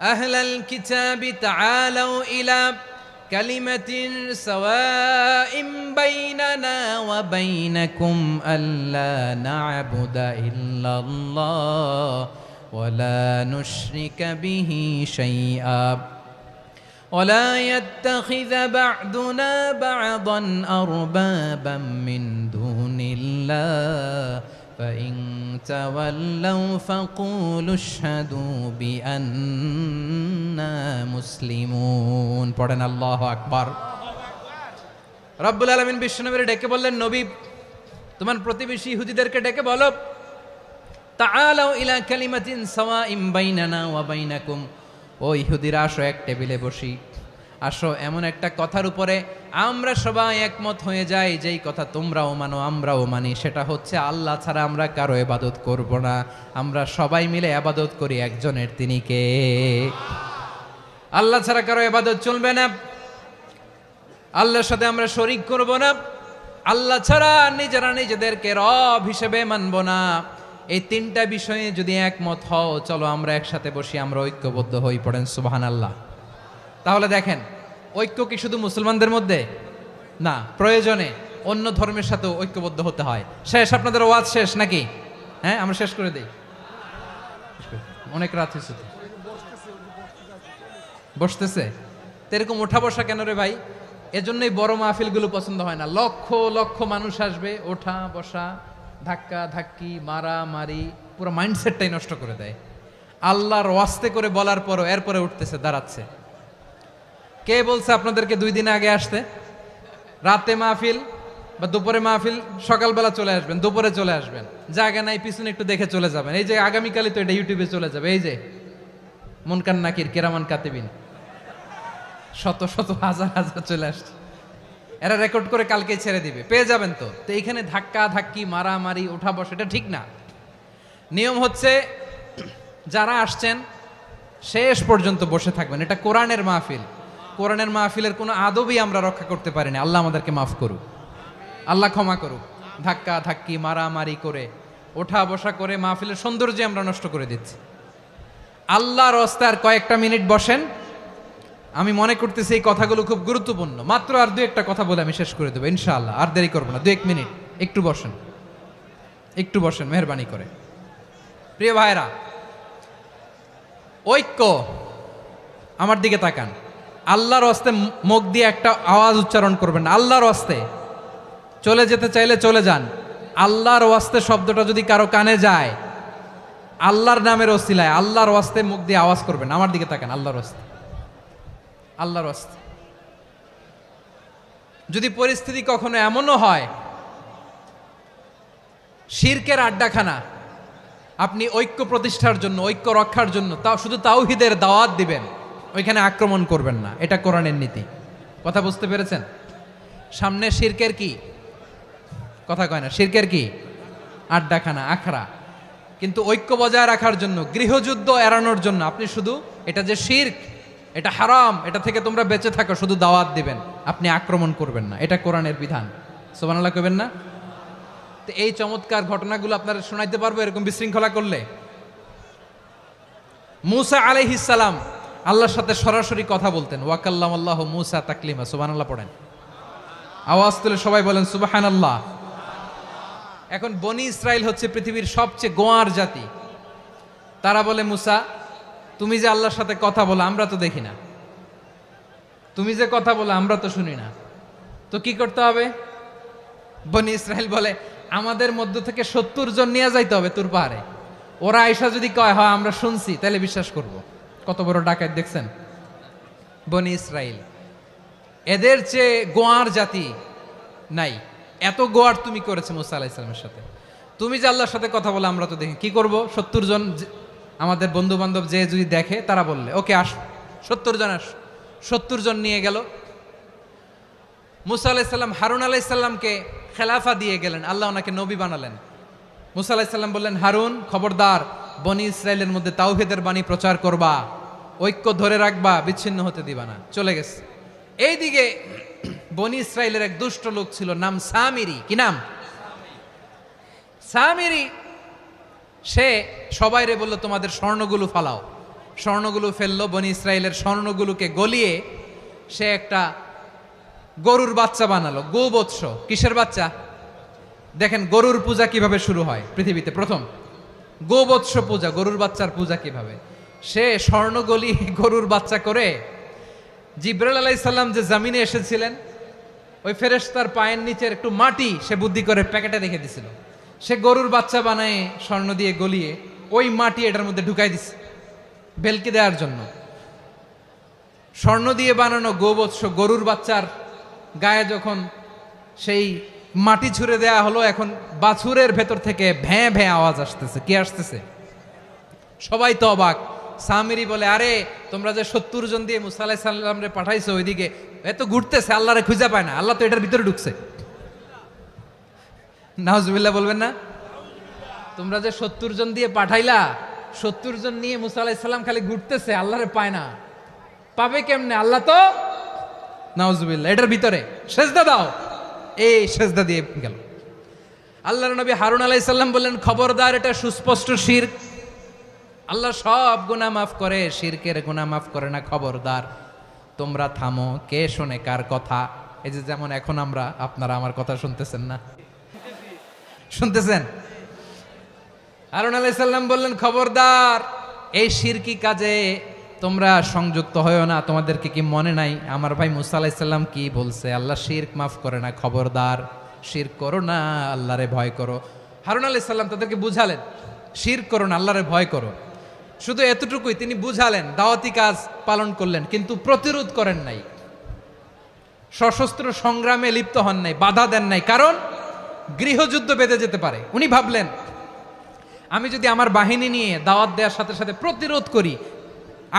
আহলাল কিতাবি তাআলাউ ইলা কালিমাতিন সাওয়াইম বাইনানা ওয়া বাইনাকুম আল্লা না'বুদা ইল্লাল্লাহ ওয়া লা নুশরিকা বিহি শাইআ ولا يتخذ بعضنا بعضا أربابا من دون الله فإن تولوا فقولوا اشهدوا بأننا مسلمون পড়েন আল্লাহু আকবার। রব্বুল আলামিন বিশ্বনবীর ডেকে বললেন, নবী তোমার প্রতিবেশী ইহুদিদেরকে ডেকে বলো, তাআলাউ ইলা কালিমাতিন সাওয়াইম বাইনানা ওয়া বাইনাকুম, ও ইহুদিরা আসো এক টেবিলে বসি, আসো এমন একটা কথার উপরে আমরা সবাই একমত হয়ে যাই, যেই কথা তোমরাও মানো আমরাও মানি, সেটা হচ্ছে আল্লাহ ছাড়া আমরা কারো ইবাদত করব না, আমরা সবাই মিলে ইবাদত করি একজনের, তিনি কে? আল্লাহ ছাড়া কারো ইবাদত চলবে না, আল্লাহর সাথে আমরা শরীক করব না, আল্লাহ ছাড়া নিজেরা নিজেদেরকে রব হিসেবে মানব না। এই তিনটা বিষয়ে যদি একমত হও, চলো আমরা একসাথে বসি, আমরা ঐক্যবদ্ধ হই। পড়েন সুবহানাল্লাহ। তাহলে দেখেন, ঐক্য কি শুধু মুসলমানদের মধ্যে না, প্রয়োজনে অন্য ধর্মের সাথে ঐক্যবদ্ধ হতে হয়। শেষ, আপনাদের ওয়াজ শেষ নাকি? হ্যাঁ, আমরা শেষ করে দেই, অনেক রাত হয়েছে তো। বসতেছে তো, এরকম ওঠা বসা কেন রে ভাই? এজন্যই বড় মাহফিলগুলো পছন্দ হয় না। লক্ষ লক্ষ মানুষ আসবে, ওঠা বসা, ধাক্কা ধাক্কি, মারামারি, পুরো মাইন্ডসেটটাই নষ্ট করে দেয়। আল্লাহর ওয়াস্তে করে বলার পরও এরপরে উঠতেছে, দাঁড়াচ্ছে। কে বলছে আপনাদেরকে 2 দিন আগে আসতে? রাতে মাহফিল বা দুপুরে মাহফিল, সকালবেলা চলে আসবেন, দুপুরে চলে আসবেন, জায়গা নাই পিছনে একটু দেখে চলে যাবেন। এই যে আগামীকালই তো এটা ইউটিউবে চলে যাবে, এই যে মুনকার নাকির কিরামান কাতিবিন, শত শত হাজার হাজার চলে আসছে, এরা রেকর্ড করে কালকে ছেড়ে দিবে, পেয়ে যাবেন তো। তো এইখানে ধাক্কা ধাক্কি, মারামারি, ওঠা বসা, এটা ঠিক না। নিয়ম হচ্ছে যারা আসছেন শেষ পর্যন্ত বসে থাকবেন। এটা কোরআনের মাহফিল, কোরআনের মাহফিলের কোনো আদবই আমরা রক্ষা করতে পারিনি। আল্লাহ আমাদেরকে মাফ করুক, আল্লাহ ক্ষমা করুক। ধাক্কা ধাক্কি, মারামারি করে, ওঠা বসা করে মাহফিলের সৌন্দর্য আমরা নষ্ট করে দিচ্ছি। আল্লাহর রাস্তায় আর কয়েকটা মিনিট বসেন। আমি মনে করতেছি এই কথাগুলো খুব গুরুত্বপূর্ণ। মাত্র আর 2-1টা কথা বলে আমি শেষ করে দেবো ইনশাআল্লাহ, আর দেরি করবো না। 2-1 মিনিট একটু বসেন, একটু বসেন মেহরবানি করে। প্রিয় ভাইরা, ঐক্য, আমার দিকে তাকান। আল্লাহর ওয়াস্তে মুখ দিয়ে একটা আওয়াজ উচ্চারণ করবেন না। আল্লাহর ওয়াস্তে চলে যেতে চাইলে চলে যান। আল্লাহর ওয়াস্তে শব্দটা যদি কারো কানে যায়, আল্লাহর নামের ওসিলায় আল্লাহর ওয়াস্তে মুখ দিয়ে আওয়াজ করবেন। আমার দিকে তাকান, আল্লাহর ওয়াস্তে, আল্লাহর ওয়াস্তে। যদি পরিস্থিতি কখনো এমনও হয় শিরকের আড্ডাখানা, আপনি ঐক্য প্রতিষ্ঠার জন্য, ঐক্য রক্ষার জন্য তাও শুধু তাওহীদের দাওয়াত দিবেন, ওইখানে আক্রমণ করবেন না। এটা কোরআনের নীতি। কথা বুঝতে পেরেছেন? সামনে শিরকের কি কথা কয় না, শিরকের কি আড্ডাখানা, আখড়া। কিন্তু ঐক্য বজায় রাখার জন্য, গৃহযুদ্ধ এড়ানোর জন্য আপনি শুধু এটা যে শিরক, এটা হারাম, এটা থেকে তোমরা বেঁচে থাকো, শুধু দাওয়াত দিবেন, আপনি আক্রমণ করবেন না। এটা কোরআনের বিধান। সুবহানাল্লাহ কইবেন না? তো এই চমৎকার ঘটনাগুলো আপনারা শোনাইতে পারবো এরকম বিশৃঙ্খলা করলে। মূসা আলাইহিস সালাম আল্লাহর সাথে সরাসরি কথা বলতেন। ওয়াকাল্লামাল্লাহু মূসা তাকলিমা। সুবহানাল্লাহ পড়েন, আওয়াজ তুলে সবাই বলেন সুবহানাল্লাহ। এখন বনি ইসরাইল হচ্ছে পৃথিবীর সবচেয়ে গোয়ার জাতি। তারা বলে, মূসা তুমি যে আল্লাহর সাথে কথা বলো আমরা তো দেখি না, তুমি যে কথা বলো আমরা তো শুনি না, তো কি করতে হবে? বনি ইসরাইল বলে, আমাদের মধ্য থেকে 70 জন নিয়ে যাইতে হবে তুর পাহাড়ে। ওরা আয়সা যদি কয় হয় আমরা শুনছি, তাহলে বিশ্বাস করব। কত বড় ডাকাত দেখছেন বনি ইসরাইল। এদের চেয়ে গোয়ার জাতি নাই। এত গোয়ার তুমি করেছে মুসা আলাইহিস সালামের সাথে। তুমি যে আল্লাহর সাথে কথা বলে আমরা তো দেখি, কি করব? 70 জন আমাদের বন্ধু বান্ধব যে যদি দেখে, তারা বললে ওকে আস, 70 জন আস। 70 জন নিয়ে গেল। মুসা আলাইহিস সালাম হারুন আলাইহিস সালামকে খেলাফা দিয়ে গেলেন, আল্লাহ ওনাকে নবী বানালেন। মুসা আলাইহিস সালাম বললেন, হারুন খবরদার, বনি ইসরাইলের মধ্যে তাওহীদের বাণী প্রচার করবা, ঐক্য ধরে রাখবা, বিচ্ছিন্ন হতে দিবা না। চলে গেছে। এইদিকে বনি ইসরাইলের এক দুষ্ট লোক ছিল, নাম সামিরি। কি নাম? সামিরি। সে সবাইরে বলল, তোমাদের স্বর্ণগুলো ফালাও, স্বর্ণগুলো ফেললো, বনি ইসরায়েলের স্বর্ণগুলোকে গলিয়ে সে একটা গরুর বাচ্চা বানালো। গোবৎস, কিসের বাচ্চা? দেখেন গরুর পূজা কিভাবে শুরু হয় পৃথিবীতে প্রথম, গোবৎস পূজা, গরুর বাচ্চার পূজা কিভাবে। সে স্বর্ণ গলিয়ে গরুর বাচ্চা করে, জিব্রাইল আলাইহিস সালাম যে জামিনে এসেছিলেন ওই ফেরেশতার পায়ের নিচের একটু মাটি সে বুদ্ধি করে প্যাকেটে রেখে দিছিল। সে গরুর বাচ্চা বানায় স্বর্ণ দিয়ে গলিয়ে ওই মাটি এটার মধ্যে ঢুকাই দিছে ভেলকি দেওয়ার জন্য। স্বর্ণ দিয়ে বানানো গোবৎস গরুর বাচ্চার গায়ে যখন সেই মাটি ছুঁড়ে দেয়া হলো, এখন বাছুরের ভেতর থেকে ভ্যাঁ ভ্যাঁ আওয়াজ আসতেছে। কি আসতেছে? সবাই তো অবাক। সামিরি বলে, আরে তোমরা যে 70 জন দিয়ে মুসা আলাইহিস সালাম রে পাঠাইছো ওইদিকে, এত ঘুরতেছে, আল্লাহরে খুঁজে পায় না, আল্লাহ তো এটার ভিতরে ঢুকছে। নাউজুবিল্লাহ বলবেন না? তোমরা যে 70 জন দিয়ে পাঠাইলা, 70 জন নিয়ে মুসা আলাইহিস সালাম খালি ঘুরতেছে, আল্লাহরে পায় না। পাবে কেমনে? আল্লাহ তো, নাউজুবিল্লাহ, এটার ভিতরে সেজদা দাও। এই সেজদা দিয়ে গেল। আল্লাহর নবী হারুন আলাইহিস সালাম বললেন, খবরদার, এটা সুস্পষ্ট শিরক। আল্লাহ সব গুনাহ মাফ করে, শিরকের গুনাহ মাফ করে না, খবরদার তোমরা থামো। কে শোনে কার কথা? এই যে যেমন এখন আপনারা আমার কথা শুনতেছেন না? শুনতেছেন? হারুন আলাইহিস সালাম বললেন, খবরদার, এই শিরকি কাজে তোমরা সংযুক্ত হয়ো না। তোমাদেরকে কি মনে নাই আমার ভাই মুসা আলাইহিস সালাম কি বলছে? আল্লাহ শিরক মাফ করে না, খবরদার শিরক করো না, আল্লাহরে ভয় করো। হারুন আলাইহিস সালাম তাদেরকে বুঝালেন, শিরক করো না, আল্লাহরে ভয় করো। শুধু এতটুকুই তিনি বুঝালেন, দাওয়াতি কাজ পালন করলেন, কিন্তু প্রতিরোধ করেন নাই, সশস্ত্র সংগ্রামে লিপ্ত হন নাই, বাধা দেন নাই, কারণ গৃহযুদ্ধ বেঁধে যেতে পারে। উনি ভাবলেন, আমি যদি আমার বাহিনী নিয়ে দাওয়াত দেওয়ার সাথে সাথে প্রতিরোধ করি,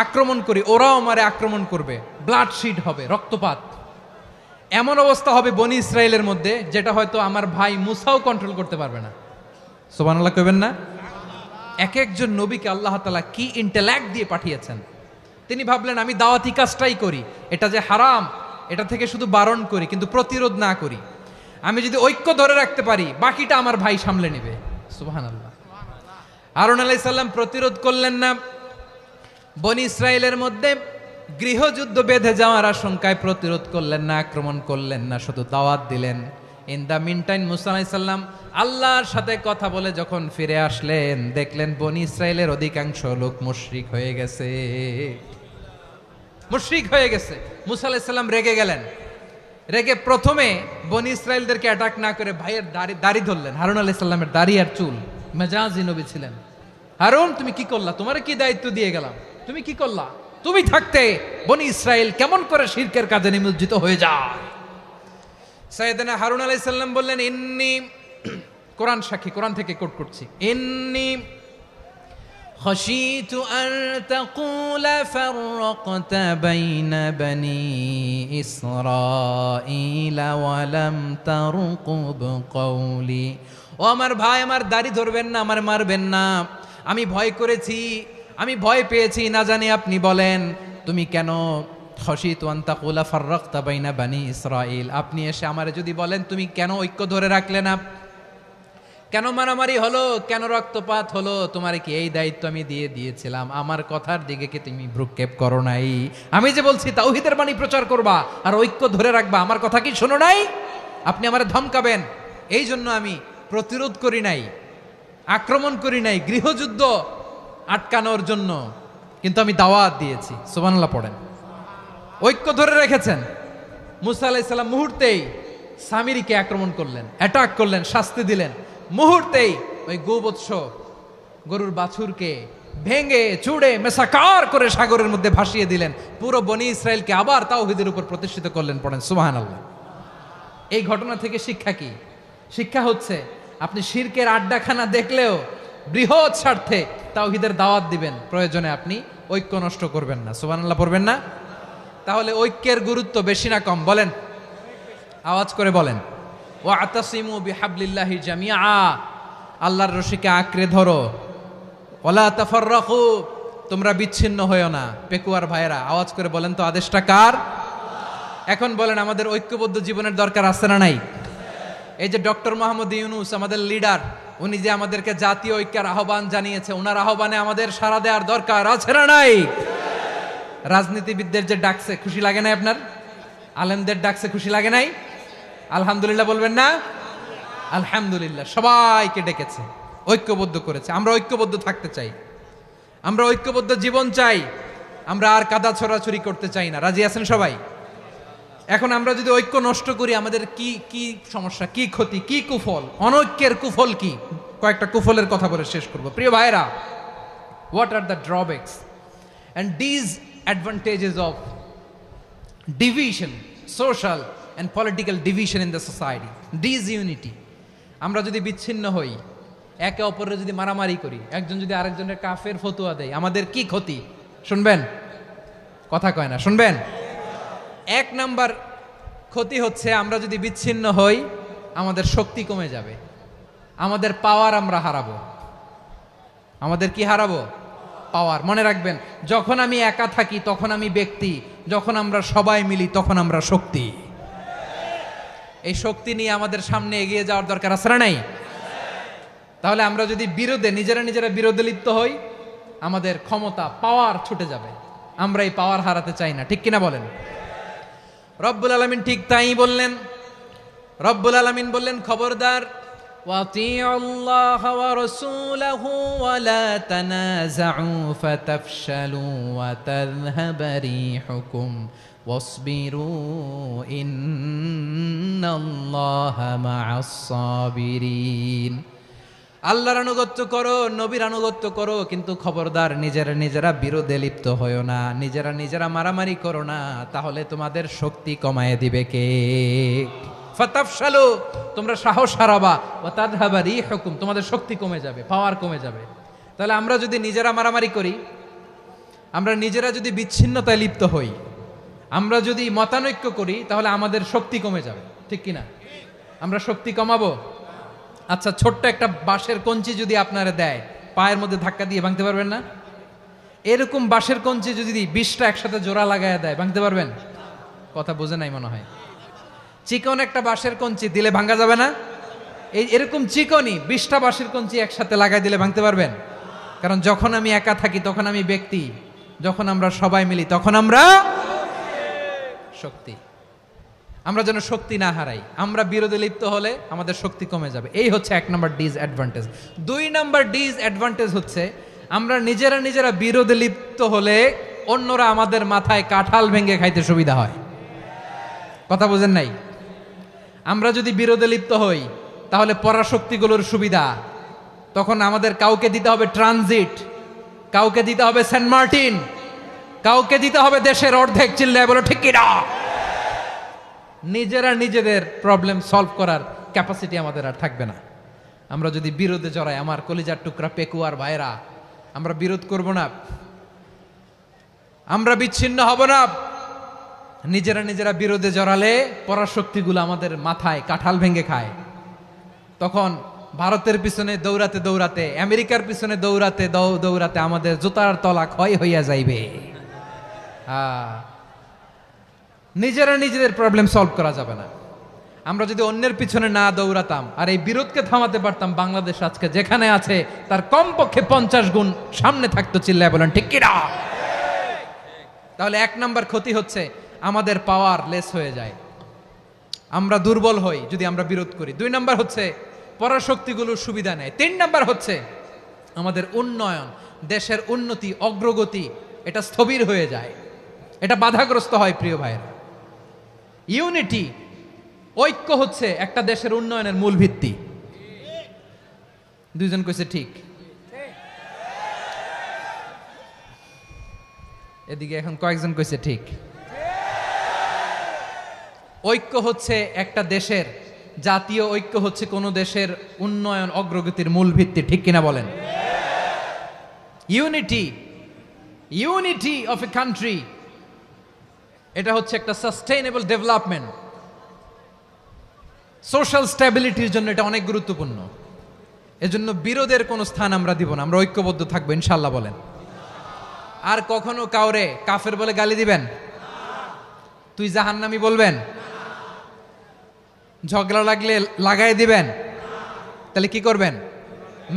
আক্রমণ করি, ওরাও আমারে আক্রমণ করবে, ব্লাডশিড হবে, রক্তপাত, এমন অবস্থা হবে বনি ইসরায়েলের মধ্যে যেটা হয়তো আমার ভাই মুসাও কন্ট্রোল করতে পারবে না। সুবহানাল্লাহ কইবেন না? এক একজন নবীকে আল্লাহ তাআলা কি ইন্টেলেক্ট দিয়ে পাঠিয়েছেন। তিনি ভাবলেন, আমি দাওয়াতি কাজটাই করি, এটা যে হারাম এটা থেকে শুধু বারণ করি, কিন্তু প্রতিরোধ না করি। আমি যদি ঐক্য ধরে রাখতে পারি, বাকিটা আমার ভাই সামলে নেবে। সুবহানাল্লাহ। হারুন আলাইহিস সালাম প্রতিরোধ করলেন না, বনি ইসরায়েলের মধ্যে গৃহযুদ্ধ বেঁধে যাওয়ার আশঙ্কায় প্রতিরোধ করলেন না, আক্রমণ করলেন না, শুধু দাওয়াত দিলেন। ইন দ্য মিন টাইম মুসা আলাইহিস সালাম আল্লাহর সাথে কথা বলে যখন ফিরে আসলেন, দেখলেন বনি ইসরায়েলের অধিকাংশ লোক মুশরিক হয়ে গেছে, মুশরিক হয়ে গেছে। মুসা আলাইহিস সালাম রেগে গেলেন। রেগে প্রথমে বনি ইসরায়েলদেরকে অ্যাটাক না করে ভাইয়ের দাড়ি ধরলেন। হারুন আলাইহিস সালামের দাড়ি আর চুল, মেজাজি নবী ছিলেন। হারুন, তুমি কি করলা? তোমার কি দায়িত্ব দিয়ে গেলাম, তুমি কি করলা? তুমি থাকতে বনি ইসরায়েল কেমন করে শিরকের কাজে নিমজ্জিত হয়ে যায়? সাইয়েদনা হারুন আলাইহিস সালাম বললেন, ইন্নী, কোরআন সাক্ষী, কোরআন থেকে কোট করছি, ইন্নী খাশিতু আন তাকুলা ফাররাকতা বাইনা বনি ইসরাঈলা ওয়া লাম তারকুব কওলি। ও আমার ভাই, আমার দাড়ি ধরবেন না, আমার মারবেন না। আমি ভয় করেছি, আমি ভয় পেয়েছি, না জানি আপনি বলেন তুমি কেন খাশিতু আন তাকুলা ফাররাকতা বাইনা বনি ইসরাঈল, আপনি এসে আমারে যদি বলেন তুমি কেন ঐক্য ধরে রাখলে না, কেন মারামারি হলো, কেন রক্তপাত হলো, তোমার কি এই দায়িত্ব আমি দিয়ে দিয়েছিলাম? আমার কথার দিকে কি তুমি ভ্রুক্ষেপ করো নাই? আমি যে বলছি তাওহীদের বাণী প্রচার করবা আর ঐক্য ধরে রাখবা, আমার কথা কি শোনো নাই? আপনি আমারে ধমকাবেন, এই জন্য আমি প্রতিরোধ করি নাই, আক্রমণ করি নাই, গৃহযুদ্ধ আটকানোর জন্য, কিন্তু আমি দাওয়াত দিয়েছি। সুবহানাল্লাহ পড়েন। ঐক্য ধরে রেখেছেন। মুসা আলাইহিস সালাম মুহূর্তেই সামিরিকে আক্রমণ করলেন, অ্যাটাক করলেন, শাস্তি দিলেন। মুহূর্তেই ওই গোবৎস গরুর বাছুরকে ভেঙে চুড়ে মেসাকার করে সাগরের মধ্যে ভাসিয়ে দিলেন। পুরো বনি ইসরায়েলকে আবার তাওহীদের উপর প্রতিষ্ঠিত করলেন। পড়েন সুবহানাল্লাহ। এই ঘটনা থেকে শিক্ষা কি? শিক্ষা হচ্ছে, আপনি শিরকের আড্ডাখানা দেখলেও বৃহৎ স্বার্থে তাওহীদের দাওয়াত দিবেন, প্রয়োজনে আপনি ঐক্য নষ্ট করবেন না। সুবহানাল্লাহ পড়বেন না? তাহলে ঐক্যের গুরুত্ব বেশি না কম? বলেন, আওয়াজ করে বলেন। ওয়াতাসিমু বিহাবলিল্লাহি জামিআ, আল্লাহর রশিকে আঁকড়ে ধরো। ওয়ালা তাফাররাকু, তোমরা বিচ্ছিন্ন হয়ো না। পেকুয়ার ভাইয়েরা আওয়াজ করে বলেন তো, আদেশটা কার? এখন বলেন, আমাদের ঐক্যবদ্ধ জীবনের দরকার আছে না নাই? এই যে ডক্টর মোহাম্মদ ইউনূস আমাদের লিডার, উনি যে আমাদেরকে জাতীয় ঐক্যের আহ্বান জানিয়েছে, ওনার আহ্বানে আমাদের সাড়া দেওয়ার দরকার আছে না নাই? রাজনীতিবিদদের যে ডাকছে খুশি লাগে নাই আপনার? আলেমদের ডাকছে খুশি লাগে নাই? আলহামদুলিল্লাহ বলবেন না? আলহামদুলিল্লাহ। সবাইকে ডেকেছে, ঐক্যবদ্ধ করেছে। আমরা ঐক্যবদ্ধ থাকতে চাই, আমরা ঐক্যবদ্ধ জীবন চাই, আমরা আর কাদা ছড়াছড়ি করতে চাই না। রাজি আছেন সবাই? এখন আমরা যদি ঐক্য নষ্ট করি আমাদের কি কি সমস্যা, কি ক্ষতি, কি কুফল? অনৈক্যের কুফল কি? কয়েকটা কুফলের কথা বলে শেষ করব। প্রিয় ভাইরা, what are the drawbacks and disadvantages of division, social and political division in the society? Disunity. আমরা যদি বিচ্ছিন্ন হই, একে অপরের যদি মারামারি করি, একজন যদি আরেকজনের কাফের ফতোয়া দেয়, আমাদের কি ক্ষতি? শুনবেন? কথা কয় না, শুনবেন? এক নাম্বার ক্ষতি হচ্ছে আমরা যদি বিচ্ছিন্ন হই আমাদের শক্তি কমে যাবে, আমাদের পাওয়ার আমরা হারাবো। আমাদের কি হারাবো? পাওয়ার। মনে রাখবেন, যখন আমি একা থাকি তখন আমি ব্যক্তি, যখন আমরা সবাই মিলি তখন আমরা শক্তি। এই শক্তি নিয়ে আমাদের সামনে এগিয়ে যাওয়ার দরকার আছে না নাই? তাহলে আমরা যদি নিজেরা বিরোধে লিপ্ত হই আমাদের ক্ষমতা, পাওয়ার ছুটে যাবে। আমরা এই পাওয়ার হারাতে চাই না, ঠিক কিনা বলেন? রব্বুল আলামিন ঠিক তাই বললেন। রব্বুল আলামিন বললেন, খবরদার, وَأَطِيعُوا اللَّهَ وَرَسُولَهُ وَلَا تَنَازَعُوا فَتَفْشَلُوا وَتَذْهَبَ رِيحُكُمْ وَاصْبِرُوا إِنَّ اللَّهَ مَعَ الصَّابِرِينَ। আল্লাহর আনুগত্য করো, নবীর আনুগত্য করো, কিন্তু খবরদার নিজেরা বিরোধে লিপ্ত হয়ো না, নিজেরা মারামারি করো না, তাহলে তোমাদের শক্তি কমায় দিবে কে? ফাতাফশালু, তোমরা সাহস হারাবা, ওয়া তাযহাবা রিহুকুম, তোমাদের শক্তি কমে যাবে, পাওয়ার কমে যাবে। তাহলে আমরা যদি নিজেরা মারামারি করি, আমরা নিজেরা যদি বিচ্ছিন্নতায় লিপ্ত হই, আমরা যদি মতানৈক্য করি, তাহলে আমাদের শক্তি কমে যাবে, ঠিক কিনা? আমরা শক্তি কমাবো। আচ্ছা, ছোট্ট একটা বাঁশের কঞ্চি যদি আপনারা দেয়, পায়ের মধ্যে ধাক্কা দিয়ে ভাঙতে পারবেন না? এরকম বাঁশের কঞ্চি যদি 20টা একসাথে জোড়া লাগায় দেয়, ভাঙতে পারবেন? কথা বোঝে নাই মনে হয়। চিকন একটা বাঁশের কঞ্চি দিলে ভাঙা যাবে না? এরকম চিকনই 20টা বাঁশের কঞ্চি একসাথে লাগাই দিলে ভাঙতে পারবেন? কারণ যখন আমি একা থাকি তখন আমি ব্যক্তি, যখন আমরা সবাই মিলি তখন আমরা শক্তি। আমরা যেন শক্তি না হারাই। আমরা বিরোধে লিপ্ত হলে আমাদের শক্তি কমে যাবে। এই হচ্ছে 1 নাম্বার ডিসঅ্যাডভান্টেজ। 2 নাম্বার ডিসঅ্যাডভান্টেজ হচ্ছে আমরা নিজেরা বিরোধে লিপ্ত হলে অন্যরা আমাদের মাথায় কাঁঠাল ভেঙে খাইতে সুবিধা হয়। কথা বোঝেন নাই? আমরা যদি বিরোধে লিপ্ত হই তাহলে পরাশক্তিগুলোর সুবিধা, তখন আমাদের কাউকে দিতে হবে ট্রানজিট, কাউকে দিতে হবে সেন্ট মার্টিন, কাউকে দিতে হবে দেশের অর্ধেক। চিল্লায় বলো ঠিক কিনা? নিজেদের প্রবলেম সলভ করার ক্যাপাসিটি আমাদের আর থাকবে না। আমরা যদি বিরোধে জড়াই, আমার কলিজার টুকরা পেকুয়ার ভাইরা, আমরা বিরোধ করব না, আমরা বিচ্ছিন্ন হব না। নিজেরা বিরোধে জড়ালে পরাশক্তিগুলো আমাদের মাথায় কাঁঠাল ভেঙে খায়। তখন ভারতের পিছনে দৌড়াতে, আমেরিকার পিছনে দৌড়াতে আমাদের জুতার তলা ক্ষয় হইয়া যাইবে। নিজেদের প্রবলেম সলভ করা যাবে না। আমরা যদি অন্যের পিছনে না দৌড়াতাম আর এই বিরোধকে থামাতে পারতাম, বাংলাদেশ আজকে যেখানে আছে তার কমপক্ষে 50 গুণ সামনে থাকতো। চিল্লায় বলেন ঠিক কিনা? তাহলে 1 নাম্বার ক্ষতি হচ্ছে আমাদের পাওয়ার লেস হয়ে যায়, আমরা দুর্বল হই যদি আমরা বিরোধ করি। 2 নাম্বার হচ্ছে পরাশক্তিগুলোর সুবিধা নেয়। 3 নাম্বার হচ্ছে আমাদের উন্নয়ন, দেশের উন্নতি, অগ্রগতি, এটা স্থবির হয়ে যায়, এটা বাধাগ্রস্ত হয়। প্রিয় ভাইয়েরা, ইউনিটি, ঐক্য হচ্ছে একটা দেশের উন্নয়নের মূল ভিত্তি। 2 জন কইছে ঠিক। এদিকে এখন কয়েকজন কইছে ঠিক। ঐক্য হচ্ছে একটা দেশের, জাতীয় ঐক্য হচ্ছে কোন দেশের উন্নয়ন, অগ্রগতির মূল ভিত্তি, ঠিক কিনা বলেন? ইউনিটি অফ এ কান্ট্রি, এটা হচ্ছে একটা সাস্টেইনেবল ডেভেলপমেন্ট, সোশ্যাল স্ট্যাবিলিটির জন্য এটা অনেক গুরুত্বপূর্ণ। এজন্য বিরোধের কোনো স্থান আমরা দিব না, আমরা ঐক্যবদ্ধ থাকবো ইনশাআল্লাহ বলেন। আর কখনো কাউরে কাফের বলে গালি দিবেন? তুই জাহান্নামী বলবেন? ঝগড়া লাগলে লাগাই দিবেন? তাহলে কি করবেন?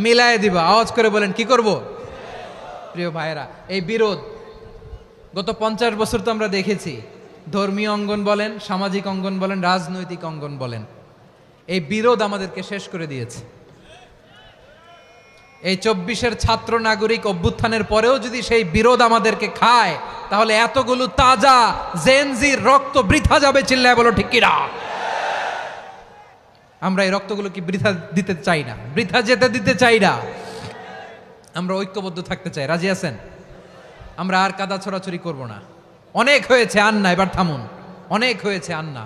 মিলায় দিব। আওয়াজ করে বলেন কি করব? প্রিয় ভাইরা, এই বিরোধ গত 50 বছর তো আমরা দেখেছি। ধর্মীয় অঙ্গন বলেন, সামাজিক অঙ্গন বলেন, রাজনৈতিক অঙ্গন বলেন, এই বিরোধ আমাদেরকে শেষ করে দিয়েছে। এই 24-এর ছাত্র নাগরিক অভ্যুত্থানের পরেও যদি সেই বিরোধ আমাদেরকে খায়, তাহলে এতগুলো তাজা জেনজির রক্ত বৃথা যাবে। চিল্লায় বলো ঠিক কিনা? আমরা এই রক্তগুলো কি বৃথা দিতে চাই না, বৃথা যেতে দিতে চাই না। আমরা ঐক্যবদ্ধ থাকতে চাই। রাজি আছেন? আমরা আর কাদা ছড়াছড়ি করব না। অনেক হয়েছে, আন্না, এবার থামুন। অনেক হয়েছে, আন্না।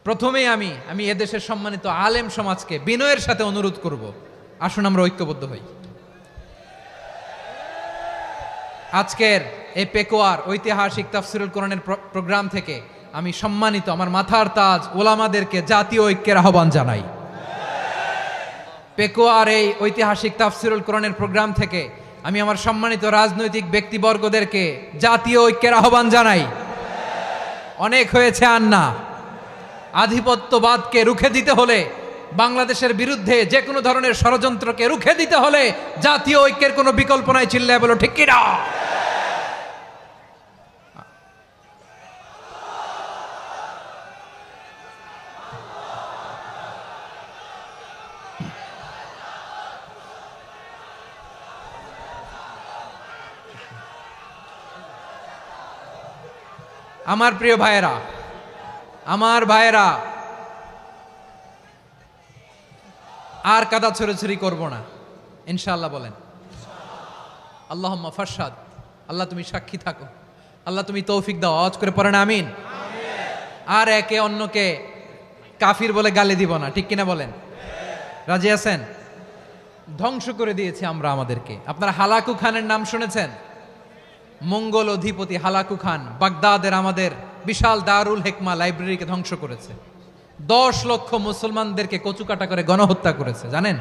প্রথমেই আমি এদেশের সম্মানিত আলেম সমাজকে বিনয়ের সাথে অনুরোধ করব, আসুন আমরা ঐক্যবদ্ধ হই। আজকের এই পেকুয়ার ঐতিহাসিক তাফসিরুল কোরআনের প্রোগ্রাম থেকে আমি সম্মানিত আমার মাথার তাজ ওলামাদেরকে জাতীয় ঐক্যের আহ্বান জানাই। পেকুয়ার এই ঐতিহাসিক তাফসিরুল কোরআনের প্রোগ্রাম থেকে আমি আমার সম্মানিত রাজনৈতিক ব্যক্তিবর্গদেরকে জাতীয় ঐক্যের আহ্বান জানাই। অনেক হয়েছে, আন্না। আধিপত্যবাদকে রুখে দিতে হলে, বাংলাদেশের বিরুদ্ধে যে কোনো ধরনের ষড়যন্ত্রকে রুখে দিতে হলে জাতীয় ঐক্যের কোনো বিকল্প নাই। চিল্লায় বলো ঠিক কিনা? আমার প্রিয় ভাইয়েরা, আমার ভাইয়েরা, আর কাদা ছড়াছড়ি করব না, ইনশাআল্লাহ। বলেন আল্লাহুম্মা ফারশাদ। আল্লাহ তুমি সাক্ষী থাকো, আল্লাহ তুমি তৌফিক দাও। আওয়াজ করে পড়েন আমিন। আর একে অন্যকে কাফির বলে গালি দিব না, ঠিক কিনা বলেন? রাজি আছেন? ধ্বংস করে দিয়েছে আমরা আমাদেরকে। আপনারা হালাকু খানের নাম শুনেছেন? মঙ্গল অধিপতি হালাকু খান বাগদাদের আমাদের বিশাল দারুল হিকমা লাইব্রেরিকে ধ্বংস করেছে। 10 লক্ষ মুসলমানদেরকে কচুকাটা করে গণহত্যা করেছে। জানেন,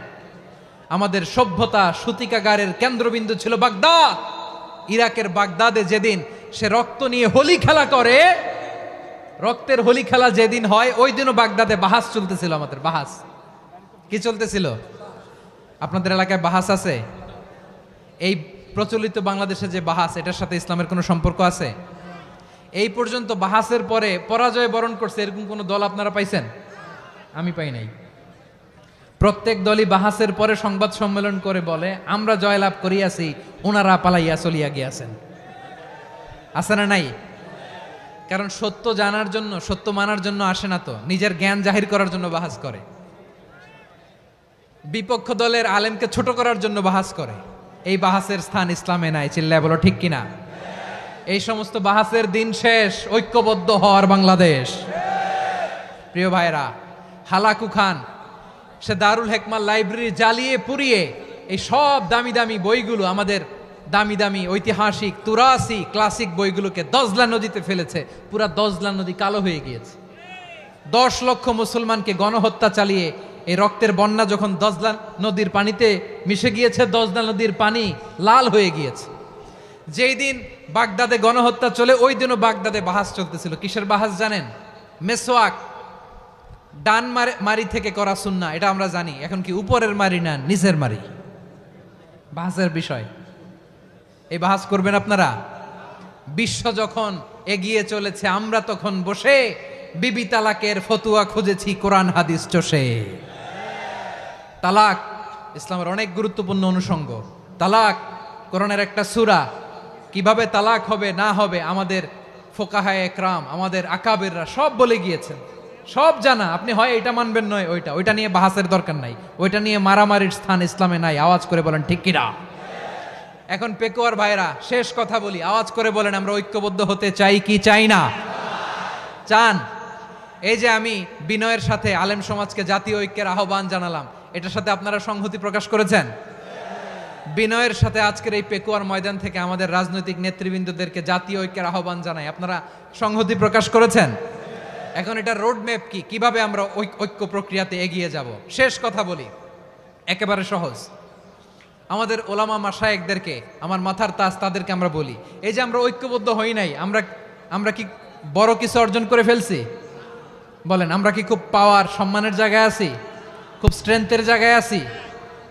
আমাদের সভ্যতা সূতিকাগারের কেন্দ্রবিন্দু ছিল বাগদাদ। ইরাকের বাগদাদে যেদিন সে রক্ত নিয়ে হোলি খেলা করে, রক্তের হোলি খেলা যেদিন হয়, ওই দিনও বাগদাদে বাহাস চলতেছিল। আমাদের বাহাস কি চলতেছিল? আপনাদের এলাকায় বাহাস আছে? এই প্রচলিত বাংলাদেশে যে বাহাস, এটার সাথে ইসলামের কোনো সম্পর্ক আছে? এই পর্যন্ত বাহাসের পরে পরাজয় বরণ করছে এরকম কোন দল আপনারা পাইছেন? আমি পাই নাই। প্রত্যেক দলই বাহাসের পরে সংবাদ সম্মেলন করে বলে আমরা জয়লাভ করিয়াছি, ওনারা পালাইয়া চলিয়া গিয়াছেন। আছে না নাই? কারণ সত্য জানার জন্য, সত্য মানার জন্য আসে না তো, নিজের জ্ঞান জাহির করার জন্য বাহাস করে। বিপক্ষ দলের আলেমকে ছোট করার জন্য বাহাস করে। এই বাহাসের স্থান ইসলামে নাই। চিল্লায় বলো ঠিক কিনা? এই সমস্ত বাহাসের দিন শেষ। ঐক্যবদ্ধ হওয়ার বাংলাদেশ। প্রিয় ভাইরা, হালাকু খান সে দারুল হিকমা লাইব্রেরি জ্বালিয়ে পুড়িয়ে এই সব দামি দামি বইগুলো, আমাদের দামি দামি ঐতিহাসিক তুরাসি ক্লাসিক বইগুলোকে দজলা নদীতে ফেলেছে। পুরা দজলা নদী কালো হয়ে গিয়েছে। 10 লক্ষ মুসলমানকে গণহত্যা চালিয়ে এই রক্তের বন্যা যখন দজলা নদীর পানিতে মিশে গিয়েছে, দজলা নদীর পানি লাল হয়ে গিয়েছে। যেই দিন বাগদাদে গণহত্যা চলে, ওই দিনও বাগদাদে বাহাস চলতেছিল। কিসের বাহাস জানেন? মেসওয়াক, ডান মারি থেকে করা সুন্নাহ, এটা আমরা জানি। এখন কি উপরের মারি না নিচের মারি? বাহাসের বিষয়। এই বাহাস করবেন আপনারা? বিশ্ব যখন এগিয়ে চলেছে, আমরা তখন বসে বিবি তালাকের ফতুয়া খুঁজেছি কোরআন হাদিস চষে। তালাক ইসলামের অনেক গুরুত্বপূর্ণ অনুষঙ্গ। তালাক কোরআনের একটা সূরা। কিভাবে তালাক হবে না হবে আমাদের ফোকাহায়ে একরাম, আমাদের আকাবেররা সব বলে গিয়েছেন, সব জানা। আপনি হয় এটা মানবেন, নয় ওইটা নিয়ে বাহাসের দরকার নাই, ওইটা নিয়ে মারামারির স্থান ইসলামে নাই। আওয়াজ করে বলেন ঠিক কিনা? এখন পেকুয়ার ভাইরা, শেষ কথা বলি, আওয়াজ করে বলেন আমরা ঐক্যবদ্ধ হতে চাই কি চাই না? চান? এই যে আমি বিনয়ের সাথে আলেম সমাজকে জাতীয় ঐক্যের আহ্বান জানালাম, এটার সাথে আপনারা সংহতি প্রকাশ করেছেন? বিনয়ের সাথে আজকের এই পেকুয়ার ময়দান থেকে আমাদের রাজনৈতিক নেতৃবৃন্দদেরকে জাতীয় ঐক্যের আহ্বান জানাই, আপনারা সংহতি প্রকাশ করেছেন? এখন এটা রোড ম্যাপ কি, কিভাবে আমরা ঐক্য প্রক্রিয়াতে এগিয়ে যাব? শেষ কথা বলি, একেবারে সহজ। আমাদের ওলামা মাশায়েখদেরকে, আমার মাথার তাজ, তাদেরকে আমরা বলি, এই যে আমরা ঐক্যবদ্ধ হই নাই, আমরা কি বড় কিছু অর্জন করে ফেলছি? বলেন, আমরা কি খুব পাওয়ার সম্মানের জায়গায় আছি? খুব স্ট্রেংথের জায়গায় আছি?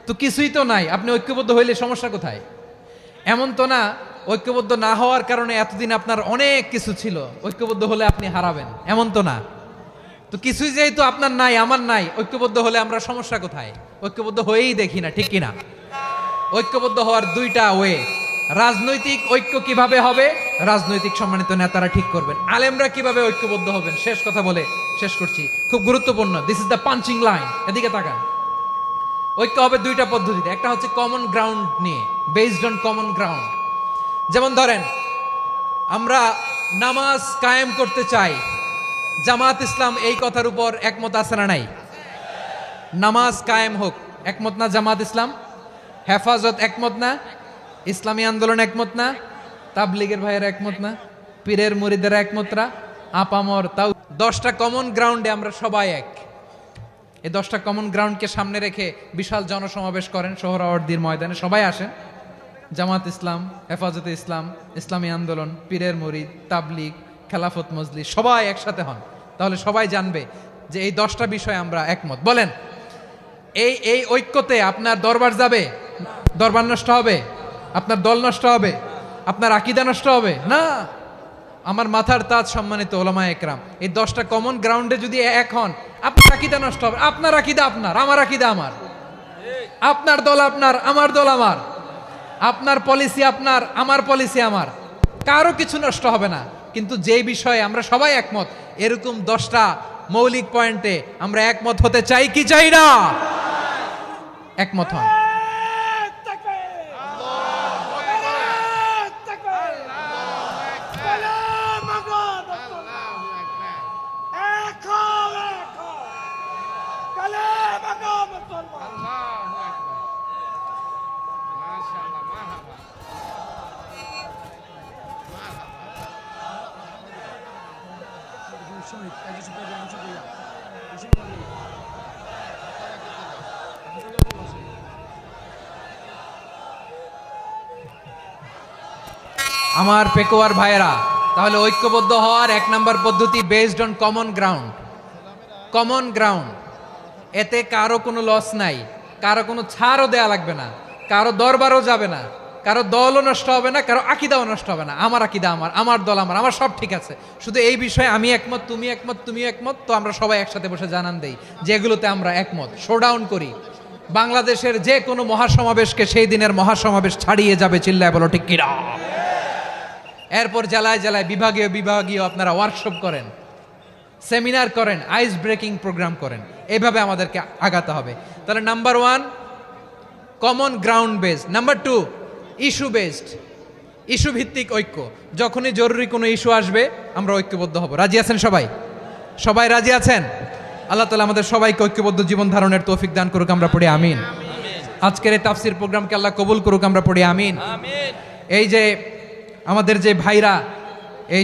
তো কিছুই তো নাই, আপনি ঐক্যবদ্ধ হইলে সমস্যা কোথায়? এমন তো না ঐক্যবদ্ধ না হওয়ার কারণে এতদিন আপনার অনেক কিছু ছিল, ঐক্যবদ্ধ হলে আপনি হারাবেন, এমন তো না। তো কিছুই যেহেতু আপনার নাই, আমার নাই, ঐক্যবদ্ধ হলে আমরা সমস্যা কোথায়? ঐক্যবদ্ধ হয়েই দেখি না, ঠিক কিনা? ঐক্যবদ্ধ হওয়ার দুইটা ওয়ে। রাজনৈতিক ঐক্য কিভাবে হবে? রাজনৈতিক সম্মানিত নেতারা ঠিক করবেন। আলেমরা কিভাবে ঐক্যবদ্ধ হবেন? শেষ কথা বলে শেষ করছি, খুব গুরুত্বপূর্ণ, this is the punching line. এদিকে তাকান। ঐক্য হবে দুইটা পদ্ধতিতে। একটা হচ্ছে কমন গ্রাউন্ড নিয়ে, বেসড অন কমন গ্রাউন্ড। যেমন ধরেন, আমরা নামাজ কায়েম করতে চাই, জামাত ইসলাম এই কথার উপর একমত আছে না নাই? নামাজ কায়েম হোক, একমত না জামাত ইসলাম? হেফাজত একমত না? ইসলামী আন্দোলন একমত না? তাবলীগের ভাইয়েরা একমত না? পীরের মুরিদেরা একমত না? আপামর তাও 10টা কমন গ্রাউন্ডে আমরা সবাই এক। এই 10টা কমন গ্রাউন্ডকে সামনে রেখে বিশাল জনসমাবেশ করেন সোহরাওয়ার্দীর ময়দানে, সবাই আসেন। জামাত ইসলাম, হেফাজতে ইসলাম, ইসলামী আন্দোলন, পীরের মুরিদ, তাবলীগ, খেলাফত মজলিস, সবাই একসাথে হন। তাহলে সবাই জানবে যে এই 10টা বিষয়ে আমরা একমত। বলেন, এই ঐক্যতে আপনার দরবার যাবে? দরবার নষ্ট হবে? আপনার দল নষ্ট হবে? আপনার আকীদা নষ্ট হবে না? আমার মাথার তাজ সম্মানিত ওলামায়ে একরাম, এই 10টা কমন গ্রাউন্ডে যদি এক হন, আপনার আকীদা নষ্ট হবে? আপনার আকীদা আপনার, আমার আকীদা আমার, আপনার দল আপনার, আমার দল আমার, আপনার পলিসি আপনার, আমার পলিসি আমার, কারো কিছু নষ্ট হবে না। কিন্তু যে বিষয়ে আমরা সবাই একমত, এরকম 10টা মৌলিক পয়েন্টে আমরা একমত হতে চাই কি চাই না? একমত হন। আমার পেকোয়ার ভাইয়েরা, তাহলে ঐক্যবদ্ধ হওয়ার 1 নম্বর পদ্ধতি based on common ground. Common ground, এতে কারো কোনো লস নাই, কারো কোনো ছাড়ও দেয়া লাগবে না, কারো দরবারও যাবে না, কারো দলও নষ্ট হবে না, কারো আকীদাও নষ্ট হবে না। আমার আকীদা আমার, আমার দল আমার, আমার সব ঠিক আছে। শুধু এই বিষয়ে আমি একমত, তুমি একমত, তুমিও একমত, তো আমরা সবাই একসাথে বসে জানান দেই যে এগুলোতে আমরা একমত। শোডাউন করি। বাংলাদেশের যে কোনো মহাসমাবেশকে সেই দিনের মহাসমাবেশ ছাড়িয়ে যাবে, চিল্লায় বলো ঠিক কিনা? এরপর জেলায় জেলায় বিভাগীয় আপনারা ওয়ার্কশপ করেন, সেমিনার করেন, আইস ব্রেকিং প্রোগ্রাম করেন। এইভাবে আমাদেরকে আগাতে হবে। তাহলে number 1 common ground based. Number 2 issue based, issue ভিত্তিক ঐক্য। যখনই জরুরি কোনো ইস্যু আসবে আমরা ঐক্যবদ্ধ হব। রাজি আছেন সবাই? সবাই রাজি আছেন? আল্লাহ তাআলা আমাদের সবাইকে ঐক্যবদ্ধ জীবন ধারণের তৌফিক দান করুক, আমরা পড়ি আমিন। আজকের এই তাফসীর প্রোগ্রামকে আল্লাহ কবুল করুক, আমরা পড়ি আমিন। এই যে আমাদের যে ভাইরা এই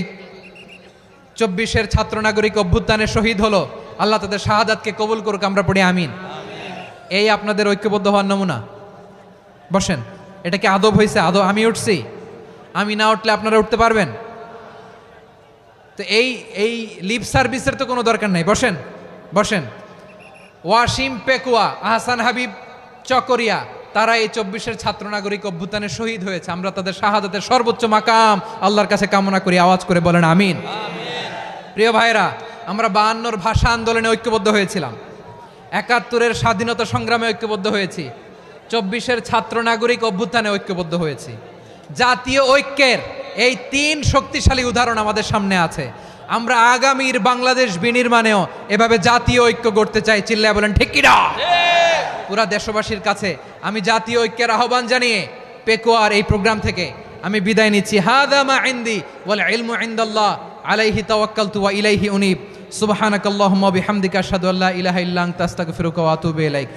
24-এর ছাত্র নাগরিক অভ্যুত্থানে শহীদ হলো, আল্লাহ তাদের শাহাদাতকে কবুল করুক, আমরা পড়ি আমিন। এই আপনাদের ঐক্যবদ্ধ হওয়ার নমুনা। বসেন। এটা কি আদব হয়েছে? আদব আমি উঠছি, আমি না উঠলে আপনারা উঠতে পারবেন? তো এই লিপ সার্ভিসের তো কোনো দরকার নাই। বসেন বসেন। ওয়াসিম পেকুয়া, আহসান হাবিব চকরিয়া, তারা এই 24-এর ছাত্র নাগরিক অভ্যুত্থানে শহীদ হয়েছে। আমরা তাদের শাহাদাতের সর্বোচ্চ মাকাম আল্লাহর কাছে কামনা করি। আওয়াজ করে বলেন আমিন। প্রিয় ভাইরা, আমরা 52-র ভাষা আন্দোলনে ঐক্যবদ্ধ হয়েছিলাম, 71-এর স্বাধীনতা সংগ্রামে ঐক্যবদ্ধ হয়েছি, 24-এর ছাত্র নাগরিক অভ্যুত্থানে ঐক্যবদ্ধ হয়েছি। জাতীয় ঐক্যের এই 3 শক্তিশালী উদাহরণ আমাদের সামনে আছে। আমরা আগামীর বাংলাদেশ বিনির্মাণেও এভাবে জাতীয় ঐক্য গড়তে চাই। চিল্লায় বলেন ঠিক কিনা? পুরা দেশবাসীর কাছে আমি জাতীয় ঐক্যের আহ্বান জানিয়ে পেকুয়ার এই প্রোগ্রাম থেকে আমি বিদায় নিচ্ছি। হাদা মা ইনদি ওয়াল ইলমু ইনদাল্লাহ আলাইহি তাওয়াক্কালতু ওয়া ইলাইহি উনীব। সুবহানাকাল্লাহুম্মা ওয়া বিহামদিকা আশহাদু আল্লা ইলাহা ইল্লা আনতা আস্তাগফিরুকা ওয়া আতুবু ইলাইক।